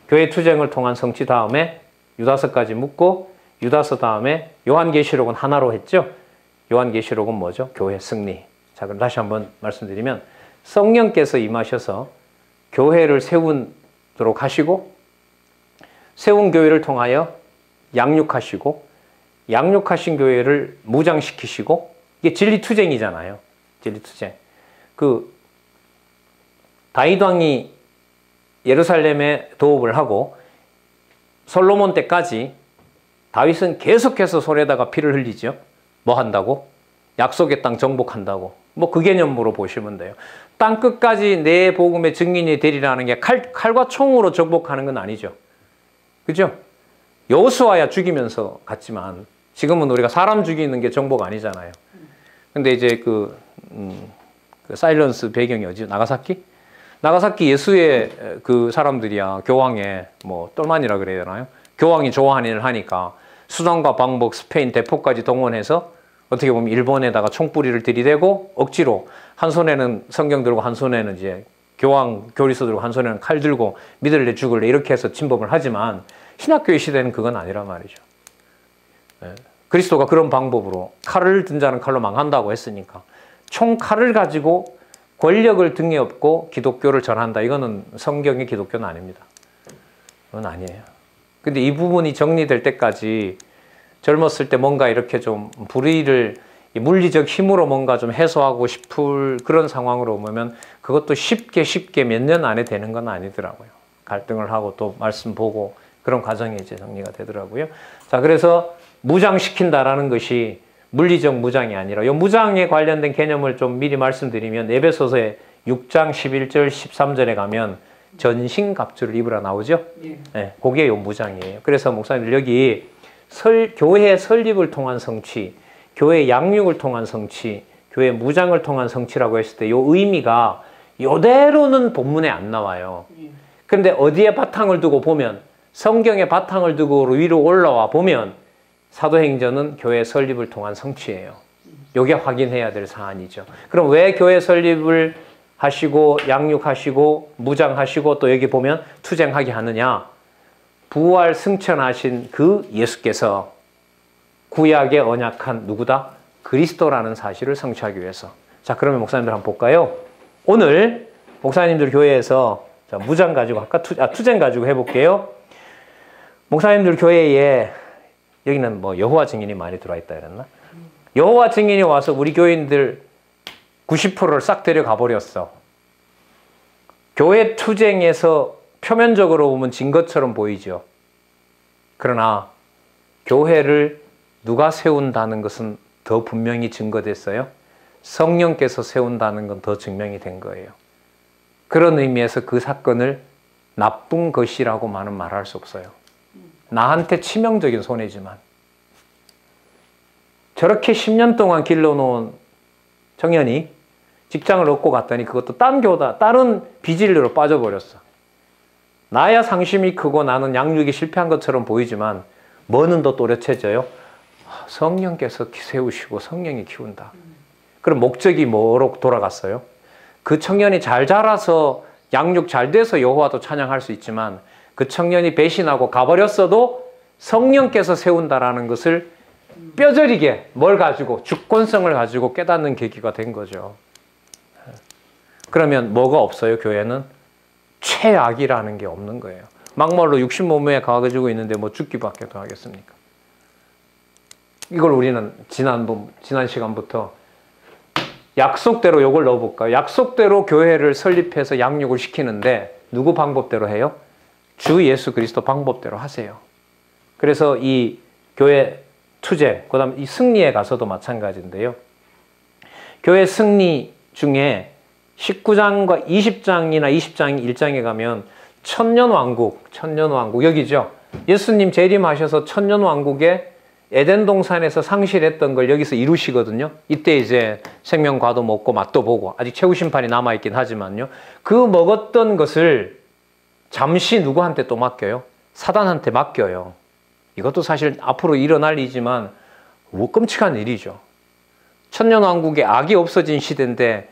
교회 투쟁을 통한 성취 다음에 유다서까지 묻고 유다서 다음에 요한계시록은 하나로 했죠. 요한계시록은 뭐죠? 교회 승리. 자, 그럼 다시 한번 말씀드리면 성령께서 임하셔서 교회를 세우도록 하시고 세운 교회를 통하여 양육하시고 양육하신 교회를 무장시키시고 이게 진리투쟁이잖아요. 진리투쟁. 다윗 왕이 예루살렘에 도읍을 하고 솔로몬 때까지 다윗은 계속해서 손에다가 피를 흘리죠. 뭐 한다고? 약속의 땅 정복한다고. 뭐 그 개념으로 보시면 돼요. 땅 끝까지 내 복음의 증인이 되리라는 게 칼과 총으로 정복하는 건 아니죠. 그죠? 여호수아야 죽이면서 갔지만 지금은 우리가 사람 죽이는 게 정복 아니잖아요. 근데 이제 그 사일런스 배경이 어디죠? 나가사키? 나가사키 예수의 그 사람들이야 교황의 뭐 똘만이라 그래야 되나요? 교황이 좋아하는 일을 하니까 수단과 방법, 스페인 대포까지 동원해서 어떻게 보면 일본에다가 총뿌리를 들이대고 억지로 한 손에는 성경 들고 한 손에는 이제 교황 교리서 들고 한 손에는 칼 들고 믿을래 죽을래 이렇게 해서 침범을 하지만 신학교의 시대는 그건 아니란 말이죠. 네. 그리스도가 그런 방법으로 칼을 든 자는 칼로 망한다고 했으니까 총칼을 가지고 권력을 등에 업고 기독교를 전한다. 이거는 성경의 기독교는 아닙니다. 그건 아니에요. 근데 이 부분이 정리될 때까지 젊었을 때 뭔가 이렇게 좀 불의를 물리적 힘으로 뭔가 좀 해소하고 싶을 그런 상황으로 오면 그것도 쉽게 몇 년 안에 되는 건 아니더라고요. 갈등을 하고 또 말씀 보고 그런 과정이 이제 정리가 되더라고요. 자, 그래서 무장시킨다라는 것이 물리적 무장이 아니라 이 무장에 관련된 개념을 좀 미리 말씀드리면 에베소서의 6장 11절 13절에 가면 전신갑주를 입으라 나오죠. 네, 그게 이 무장이에요. 그래서 목사님들 여기 교회 설립을 통한 성취, 교회 양육을 통한 성취, 교회 무장을 통한 성취라고 했을 때 이 의미가 이대로는 본문에 안 나와요. 근데 어디에 바탕을 두고 보면 성경에 바탕을 두고 위로 올라와 보면 사도행전은 교회 설립을 통한 성취예요. 이게 확인해야 될 사안이죠. 그럼 왜 교회 설립을 하시고 양육하시고 무장하시고 또 여기 보면 투쟁하게 하느냐? 부활 승천하신 그 예수께서 구약의 언약한 누구다? 그리스도라는 사실을 성취하기 위해서. 자, 그러면 목사님들 한번 볼까요? 오늘 목사님들 교회에서 무장 가지고 아까 투쟁 가지고 해볼게요. 목사님들 교회에 여기는 뭐 여호와 증인이 많이 들어와 있다 그랬나? 여호와 증인이 와서 우리 교인들 90%를 싹 데려가 버렸어. 교회 투쟁에서 표면적으로 보면 진 것처럼 보이죠. 그러나 교회를 누가 세운다는 것은 더 분명히 증거됐어요. 성령께서 세운다는 건 더 증명이 된 거예요. 그런 의미에서 그 사건을 나쁜 것이라고만은 말할 수 없어요. 나한테 치명적인 손해지만. 저렇게 10년 동안 길러놓은 청년이 직장을 얻고 갔더니 그것도 다른 비진리로 빠져버렸어. 나야 상심이 크고 나는 양육이 실패한 것처럼 보이지만 뭐는 더 또렷해져요? 성령께서 세우시고 성령이 키운다. 그럼 목적이 뭐로 돌아갔어요? 그 청년이 잘 자라서 양육 잘 돼서 여호와도 찬양할 수 있지만 그 청년이 배신하고 가버렸어도 성령께서 세운다라는 것을 뼈저리게 뭘 가지고 주권성을 가지고 깨닫는 계기가 된 거죠. 그러면 뭐가 없어요? 교회는 최악이라는 게 없는 거예요. 막말로 육신 몸에 가지고 있는데 뭐 죽기밖에 더 하겠습니까? 이걸 우리는 지난 시간부터 약속대로 이걸 넣어볼까요? 약속대로 교회를 설립해서 양육을 시키는데 누구 방법대로 해요? 주 예수 그리스도 방법대로 하세요. 그래서 이 교회 투쟁, 그 다음 이 승리에 가서도 마찬가지인데요. 교회 승리 중에 19장과 20장이나 20장 1장에 가면 천년왕국 여기죠. 예수님 재림하셔서 천년왕국에 에덴 동산에서 상실했던 걸 여기서 이루시거든요. 이때 이제 생명과도 먹고 맛도 보고 아직 최후 심판이 남아있긴 하지만요. 그 먹었던 것을 잠시 누구한테 또 맡겨요? 사단한테 맡겨요. 이것도 사실 앞으로 일어날 일이지만 끔찍한 일이죠. 천년왕국에 악이 없어진 시대인데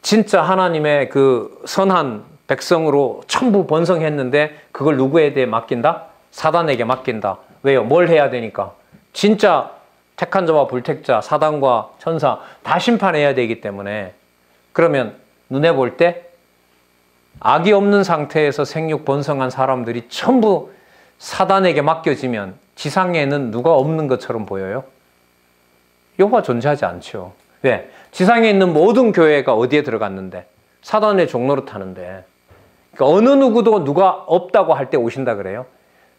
진짜 하나님의 그 선한 백성으로 전부 번성했는데 그걸 누구에 대해 맡긴다? 사단에게 맡긴다. 왜요? 뭘 해야 되니까? 진짜 택한 자와 불택자, 사단과 천사 다 심판해야 되기 때문에 그러면 눈에 볼 때 악이 없는 상태에서 생육 번성한 사람들이 전부 사단에게 맡겨지면 지상에는 누가 없는 것처럼 보여요? 여호와 존재하지 않죠. 왜? 지상에 있는 모든 교회가 어디에 들어갔는데? 사단의 종로로 타는데. 그러니까 어느 누구도 누가 없다고 할 때 오신다 그래요.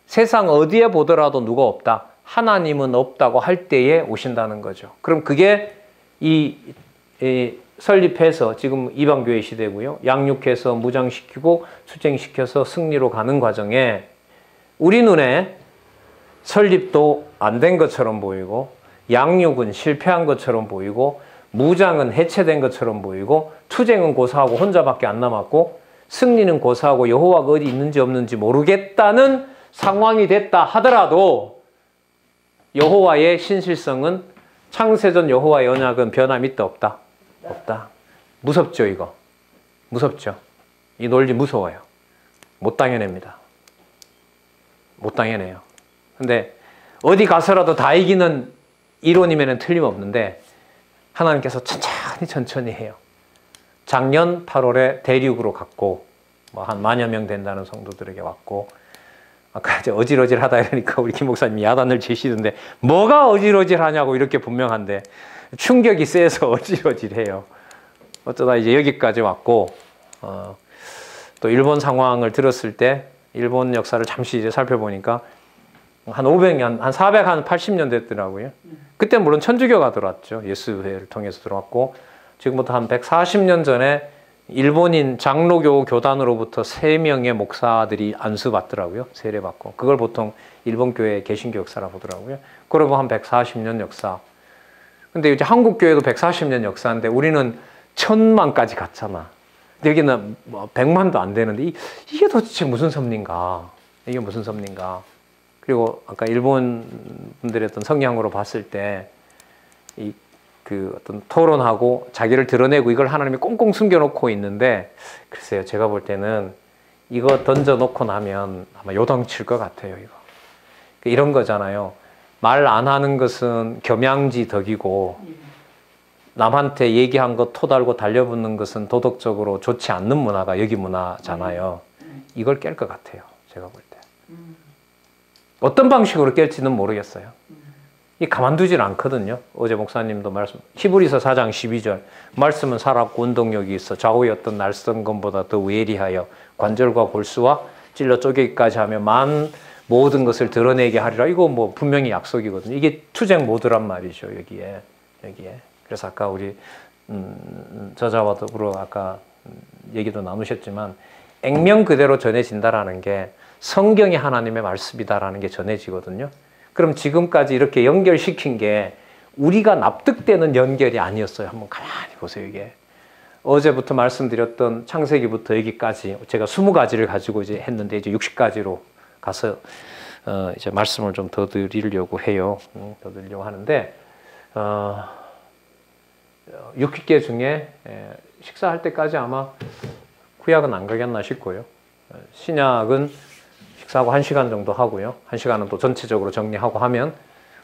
세상 어디에 보더라도 누가 없다. 하나님은 없다고 할 때에 오신다는 거죠. 그럼 그게 이 설립해서 지금 이방교회 시대고요. 양육해서 무장시키고 투쟁시켜서 승리로 가는 과정에 우리 눈에 설립도 안 된 것처럼 보이고 양육은 실패한 것처럼 보이고 무장은 해체된 것처럼 보이고 투쟁은 고사하고 혼자밖에 안 남았고 승리는 고사하고 여호와가 어디 있는지 없는지 모르겠다는 상황이 됐다 하더라도 여호와의 신실성은 창세전 여호와의 언약은 변함이 있다 없다? 없다. 무섭죠 이거? 무섭죠? 이 논리 무서워요. 못 당해냅니다. 못 당해내요. 근데 어디 가서라도 다 이기는 이론이면 틀림없는데 하나님께서 천천히 해요. 작년 8월에 대륙으로 갔고 뭐 한 10,000여 명 된다는 성도들에게 왔고 아까 이제 어질어질하다 이러니까 우리 김 목사님이 야단을 치시던데 뭐가 어질어질하냐고 이렇게 분명한데 충격이 세서 어질어질해요. 어쩌다 이제 여기까지 왔고 또 일본 상황을 들었을 때 일본 역사를 잠시 이제 살펴보니까 한 500년, 한 480년 됐더라고요. 그때 물론 천주교가 들어왔죠. 예수회를 통해서 들어왔고 지금부터 한 140년 전에 일본인 장로교 교단으로부터 3명의 목사들이 안수받더라고요. 세례받고. 그걸 보통 일본 교회 개신교 역사라 보더라고요. 그러고 한 140년 역사. 근데 이제 한국 교회도 140년 역사인데 우리는 1000만까지 갔잖아. 근데 여기는 뭐 100만도 안 되는데 이게 도대체 무슨 섭리인가? 이게 무슨 섭리인가? 그리고 아까 일본 분들의 어떤 성향으로 봤을 때 그 어떤 토론하고 자기를 드러내고 이걸 하나님이 꽁꽁 숨겨놓고 있는데 글쎄요, 제가 볼 때는 이거 던져놓고 나면 아마 요동칠 것 같아요. 이거 이런 거잖아요. 말 안 하는 것은 겸양지 덕이고 남한테 얘기한 거 토달고 달려붙는 것은 도덕적으로 좋지 않는 문화가 여기 문화잖아요. 이걸 깰 것 같아요. 제가 볼 때. 어떤 방식으로 깰지는 모르겠어요. 이 가만두질 않거든요. 어제 목사님도 히브리서 4장 12절 말씀은 살았고 운동력이 있어 좌우의 어떤 날선 검보다 더 외리하여 관절과 골수와 찔러 쪼개기까지 하며 모든 것을 드러내게 하리라. 이거 뭐 분명히 약속이거든요. 이게 투쟁 모드란 말이죠. 여기에. 그래서 아까 우리 저자와 더불어 아까 얘기도 나누셨지만 액면 그대로 전해진다라는 게 성경이 하나님의 말씀이다라는 게 전해지거든요. 그럼 지금까지 이렇게 연결시킨 게 우리가 납득되는 연결이 아니었어요. 한번 가만히 보세요. 이게 어제부터 말씀드렸던 창세기부터 여기까지 제가 20가지를 가지고 이제 했는데 이제 60가지로 가서 이제 말씀을 좀 더 드리려고 해요. 더 드리려고 하는데 60개 중에 식사할 때까지 아마 구약은 안 가겠나 싶고요. 신약은 식사하고 1시간 정도 하고요. 1시간은 또 전체적으로 정리하고 하면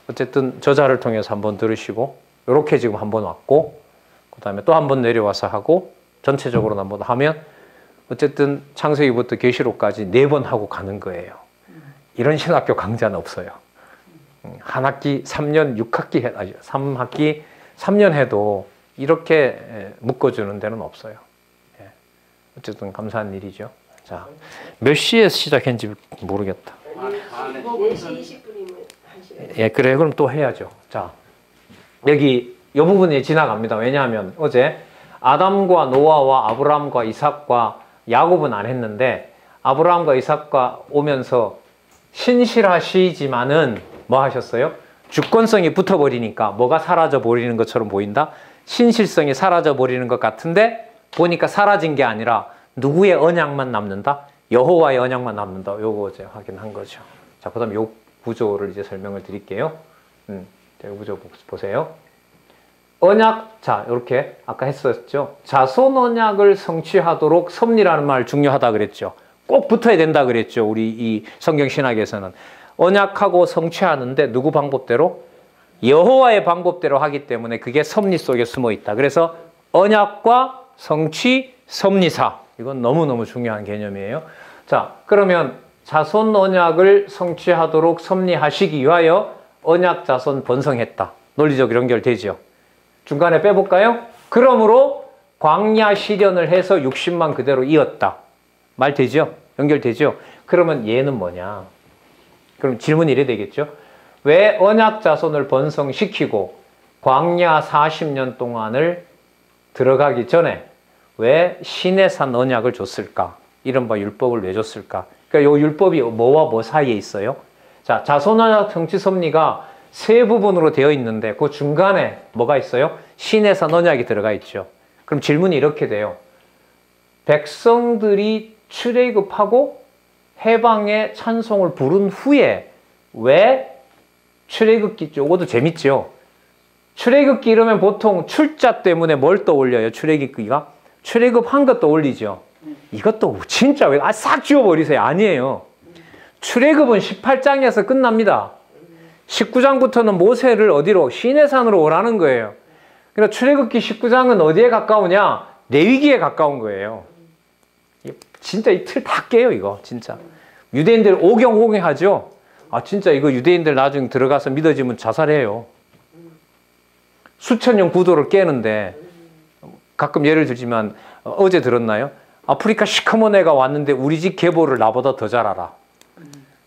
어쨌든 저자를 통해서 한번 들으시고 이렇게 지금 한번 왔고 그 다음에 또 한번 내려와서 하고 전체적으로 한번 하면 어쨌든 창세기부터 계시록까지 4번 하고 가는 거예요. 이런 신학교 강좌는 없어요. 한 학기 3년 6학기 아니 3학기 3년 해도 이렇게 묶어주는 데는 없어요. 어쨌든 감사한 일이죠. 자, 몇 시에 시작했는지 모르겠다. 4시 20분이면 1시간. 예, 그래. 그럼 또 해야죠. 자, 여기 이 부분이 지나갑니다. 왜냐하면 어제 아담과 노아와 아브라함과 이삭과 야곱은 안 했는데 아브라함과 이삭과 오면서 신실하시지만은 뭐 하셨어요? 주권성이 붙어버리니까 뭐가 사라져버리는 것처럼 보인다? 신실성이 사라져버리는 것 같은데 보니까 사라진 게 아니라 누구의 언약만 남는다? 여호와의 언약만 남는다. 요거 이제 확인한 거죠. 자, 그 다음 요 구조를 이제 설명을 드릴게요. 자, 요 구조 보세요. 언약, 자, 이렇게 아까 했었죠. 자손 언약을 성취하도록 섭리라는 말 중요하다 그랬죠. 꼭 붙어야 된다 그랬죠. 우리 이 성경 신학에서는. 언약하고 성취하는데 누구 방법대로? 여호와의 방법대로 하기 때문에 그게 섭리 속에 숨어 있다. 그래서 언약과 성취, 섭리사. 이건 너무너무 중요한 개념이에요. 자, 그러면 자손 언약을 성취하도록 섭리하시기 위하여 언약 자손 번성했다. 논리적으로 연결되죠. 중간에 빼볼까요? 그러므로 광야 시련을 해서 60만 그대로 이었다. 말 되죠? 연결되죠? 그러면 얘는 뭐냐? 그럼 질문이 이래 되겠죠? 왜 언약 자손을 번성시키고 광야 40년 동안을 들어가기 전에 왜 신의 산 언약을 줬을까? 이른바 율법을 왜 줬을까? 그러니까 이 율법이 뭐와 뭐 사이에 있어요? 자, 자손 언약 성취 섭리가 세 부분으로 되어 있는데 그 중간에 뭐가 있어요? 신의 산 언약이 들어가 있죠. 그럼 질문이 이렇게 돼요. 백성들이 출애굽하고 해방의 찬송을 부른 후에 왜 출애굽기, 요것도 재밌죠. 출애굽기 이러면 보통 출자 때문에 뭘 떠올려요? 출애굽기가? 출애굽한 것 떠올리죠. 이것도 진짜 왜 싹 지워버리세요. 아니에요. 출애굽은 18장에서 끝납니다. 19장부터는 모세를 어디로? 시내산으로 오라는 거예요. 그러니까 출애굽기 19장은 어디에 가까우냐? 레위기에 가까운 거예요. 진짜 이 틀 다 깨요, 이거. 진짜. 유대인들 오경호경하죠? 아, 진짜 이거 유대인들 나중에 들어가서 믿어지면 자살해요. 수천 년 구도를 깨는데, 가끔 예를 들지만, 어제 들었나요? 아프리카 시커먼 애가 왔는데 우리 집 계보를 나보다 더 잘 알아.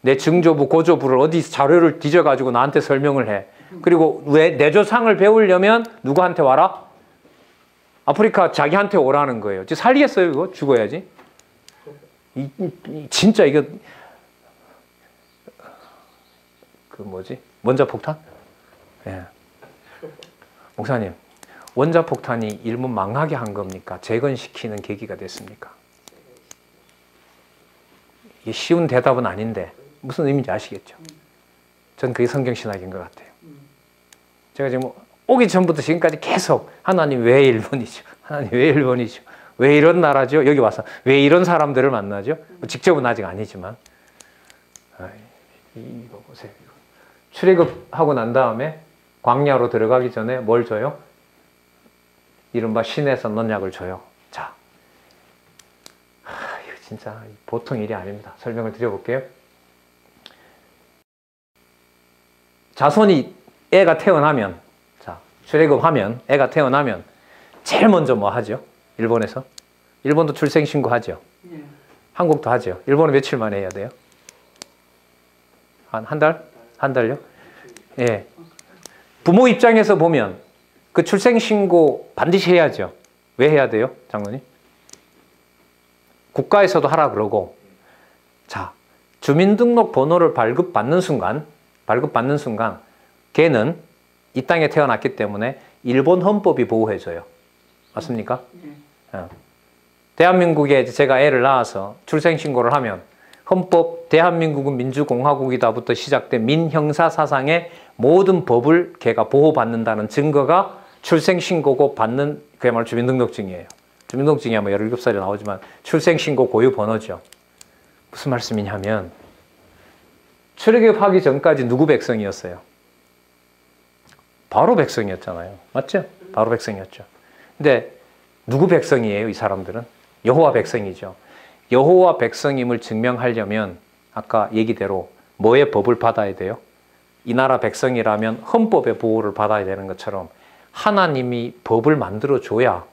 내 증조부, 고조부를 어디 자료를 뒤져가지고 나한테 설명을 해. 그리고 왜 내 조상을 배우려면 누구한테 와라? 아프리카 자기한테 오라는 거예요. 살리겠어요, 이거? 죽어야지. 진짜 이거 그 뭐지? 원자폭탄? 예. 목사님, 원자폭탄이 일본 망하게 한 겁니까? 재건시키는 계기가 됐습니까? 이게 쉬운 대답은 아닌데 무슨 의미인지 아시겠죠? 전 그게 성경신학인 것 같아요. 제가 지금 오기 전부터 지금까지 계속 하나님 왜 일본이죠? 하나님 왜 일본이죠? 왜 이런 나라죠? 여기 와서 왜 이런 사람들을 만나죠? 직접은 아직 아니지만 이거 보세요. 출애굽하고 난 다음에 광야로 들어가기 전에 뭘 줘요? 이른바 신의 산 언약을 줘요. 자, 이거 진짜 보통 일이 아닙니다. 설명을 드려볼게요. 자손이 애가 태어나면, 자, 출애굽하면 애가 태어나면 제일 먼저 뭐 하죠? 일본에서? 일본도 출생신고 하죠? 예. 한국도 하죠? 일본은 며칠 만에 해야 돼요? 한 달? 한 달요? 예. 부모 입장에서 보면 그 출생신고 반드시 해야죠. 왜 해야 돼요, 장로님? 국가에서도 하라 그러고, 자, 주민등록 번호를 발급받는 순간 걔는 이 땅에 태어났기 때문에 일본 헌법이 보호해줘요. 맞습니까? 대한민국에 제가 애를 낳아서 출생신고를 하면 헌법 대한민국은 민주공화국이다부터 시작된 민형사 사상의 모든 법을 걔가 보호받는다는 증거가 출생신고고 받는 그야말로 주민등록증이에요. 주민등록증이야 뭐 17살이 나오지만 출생신고 고유 번호죠. 무슨 말씀이냐면 출애굽하기 전까지 누구 백성이었어요? 바로 백성이었잖아요. 맞죠? 바로 백성이었죠. 근데 누구 백성이에요? 이 사람들은? 여호와 백성이죠. 여호와 백성임을 증명하려면 아까 얘기대로 뭐의 법을 받아야 돼요? 이 나라 백성이라면 헌법의 보호를 받아야 되는 것처럼 하나님이 법을 만들어줘야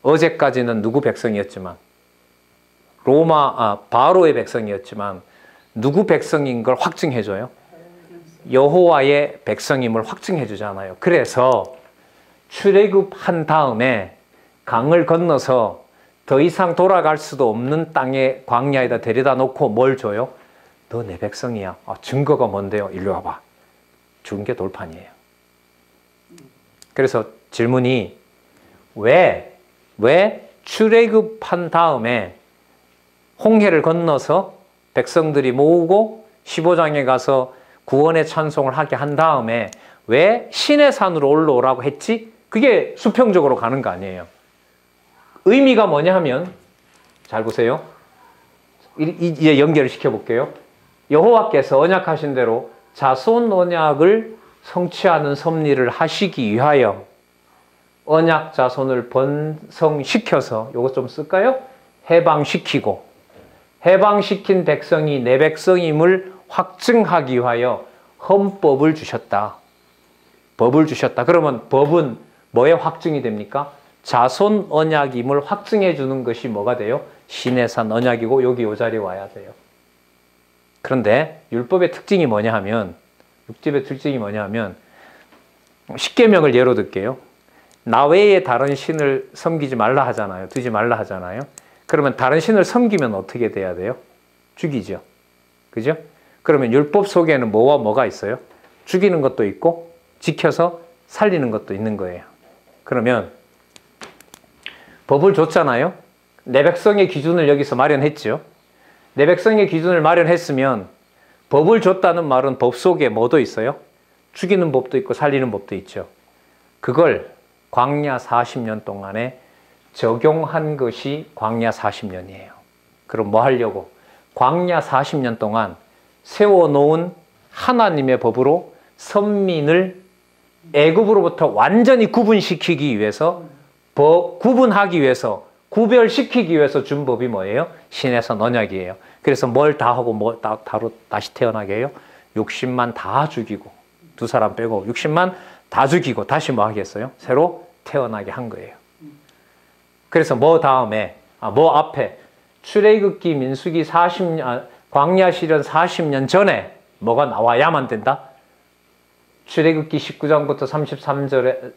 어제까지는 누구 백성이었지만 바로의 백성이었지만 누구 백성인 걸 확증해줘요? 여호와의 백성임을 확증해주잖아요. 그래서 출애굽한 다음에 강을 건너서 더 이상 돌아갈 수도 없는 땅에 광야에다 데려다 놓고 뭘 줘요? 너 내 백성이야. 증거가 뭔데요? 일로 와봐. 준 게 돌판이에요. 그래서 질문이 왜 출애굽한 다음에 홍해를 건너서 백성들이 모으고 15장에 가서 구원의 찬송을 하게 한 다음에 왜 신의 산으로 올라오라고 했지? 그게 수평적으로 가는 거 아니에요. 의미가 뭐냐 하면 잘 보세요. 이제 연결을 시켜볼게요. 여호와께서 언약하신 대로 자손 언약을 성취하는 섭리를 하시기 위하여 언약 자손을 번성시켜서 요거 좀 쓸까요? 해방시킨 백성이 내 백성임을 확증하기 위하여 헌법을 주셨다. 법을 주셨다. 그러면 법은 뭐에 확증이 됩니까? 자손 언약임을 확증해 주는 것이 뭐가 돼요? 신의 산 언약이고 여기 이 자리에 와야 돼요. 그런데 율법의 특징이 뭐냐 하면 십계명을 예로 들게요. 나 외에 다른 신을 섬기지 말라 하잖아요. 두지 말라 하잖아요. 그러면 다른 신을 섬기면 어떻게 돼야 돼요? 죽이죠. 그죠? 그러면 율법 속에는 뭐와 뭐가 있어요? 죽이는 것도 있고 지켜서 살리는 것도 있는 거예요. 그러면 법을 줬잖아요. 내 백성의 기준을 여기서 마련했죠. 내 백성의 기준을 마련했으면 법을 줬다는 말은 법 속에 뭐도 있어요? 죽이는 법도 있고 살리는 법도 있죠. 그걸 광야 40년 동안에 적용한 것이 광야 40년이에요. 그럼 뭐 하려고? 광야 40년 동안 세워놓은 하나님의 법으로 선민을 애굽으로부터 완전히 구분시키기 위해서 구분하기 위해서 구별시키기 위해서 준 법이 뭐예요? 신의 산 언약이에요. 그래서 뭘 다 하고 뭐 다시 태어나게 해요? 60만 다 죽이고 두 사람 빼고 60만 다 죽이고 다시 뭐 하겠어요? 새로 태어나게 한 거예요. 그래서 뭐 앞에 출애굽기 민수기 40년 광야 시련 40년 전에 뭐가 나와야만 된다? 출애굽기 19장부터 33절에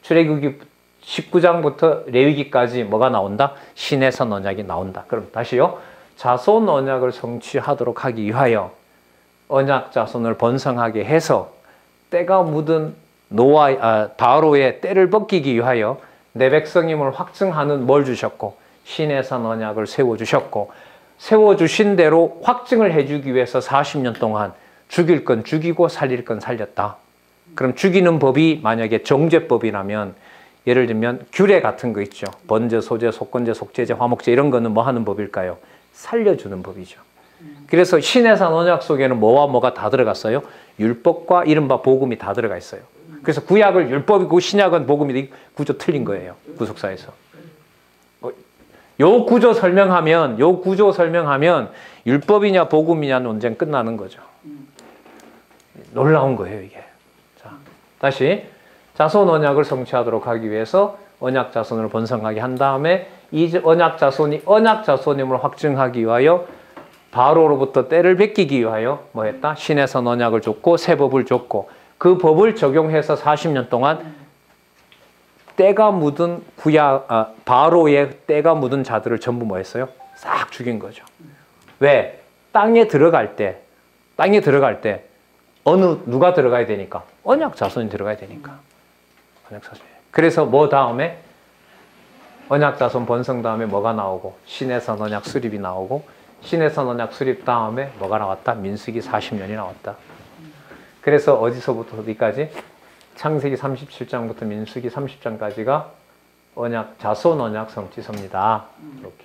출애굽기 19장부터 레위기까지 뭐가 나온다? 신의 산 언약이 나온다. 그럼 다시요. 자손 언약을 성취하도록 하기 위하여 언약 자손을 번성하게 해서 때가 묻은 바로의 때를 벗기기 위하여 내 백성임을 확증하는 뭘 주셨고 신의 산 언약을 세워주셨고 세워주신 대로 확증을 해주기 위해서 40년 동안 죽일 건 죽이고 살릴 건 살렸다. 그럼 죽이는 법이 만약에 정죄법이라면 예를 들면 규례 같은 거 있죠. 번제, 소제, 속건제, 속죄제, 화목제 이런 거는 뭐 하는 법일까요? 살려주는 법이죠. 그래서 신의 산 언약 속에는 뭐와 뭐가 다 들어갔어요? 율법과 이른바 복음이 다 들어가 있어요. 그래서 구약을 율법이고 신약은 복음이 구조 틀린 거예요. 구속사에서. 요 구조 설명하면 율법이냐 복음이냐 논쟁 끝나는 거죠. 놀라운 거예요, 이게. 자, 다시 자손 언약을 성취하도록 하기 위해서 언약 자손을 번성하게 한 다음에 이 언약 자손이 언약 자손임을 확증하기 위하여 바로로부터 때를 베끼기 위하여 뭐 했다? 신의 산 언약을 줬고 새 법을 줬고 그 법을 적용해서 40년 동안 때가 묻은 바로의 때가 묻은 자들을 전부 뭐 했어요? 싹 죽인 거죠. 왜? 땅에 들어갈 때 누가 들어가야 되니까? 언약 자손이 들어가야 되니까. 언약 자손. 그래서 뭐 다음에? 언약 자손 번성 다음에 뭐가 나오고? 신의 선 언약 수립이 나오고, 신의 선 언약 수립 다음에 뭐가 나왔다? 민수기 40년이 나왔다. 그래서 어디서부터 어디까지? 창세기 37장부터 민수기 30장까지가 언약 자손 언약 성취서입니다. 이렇게.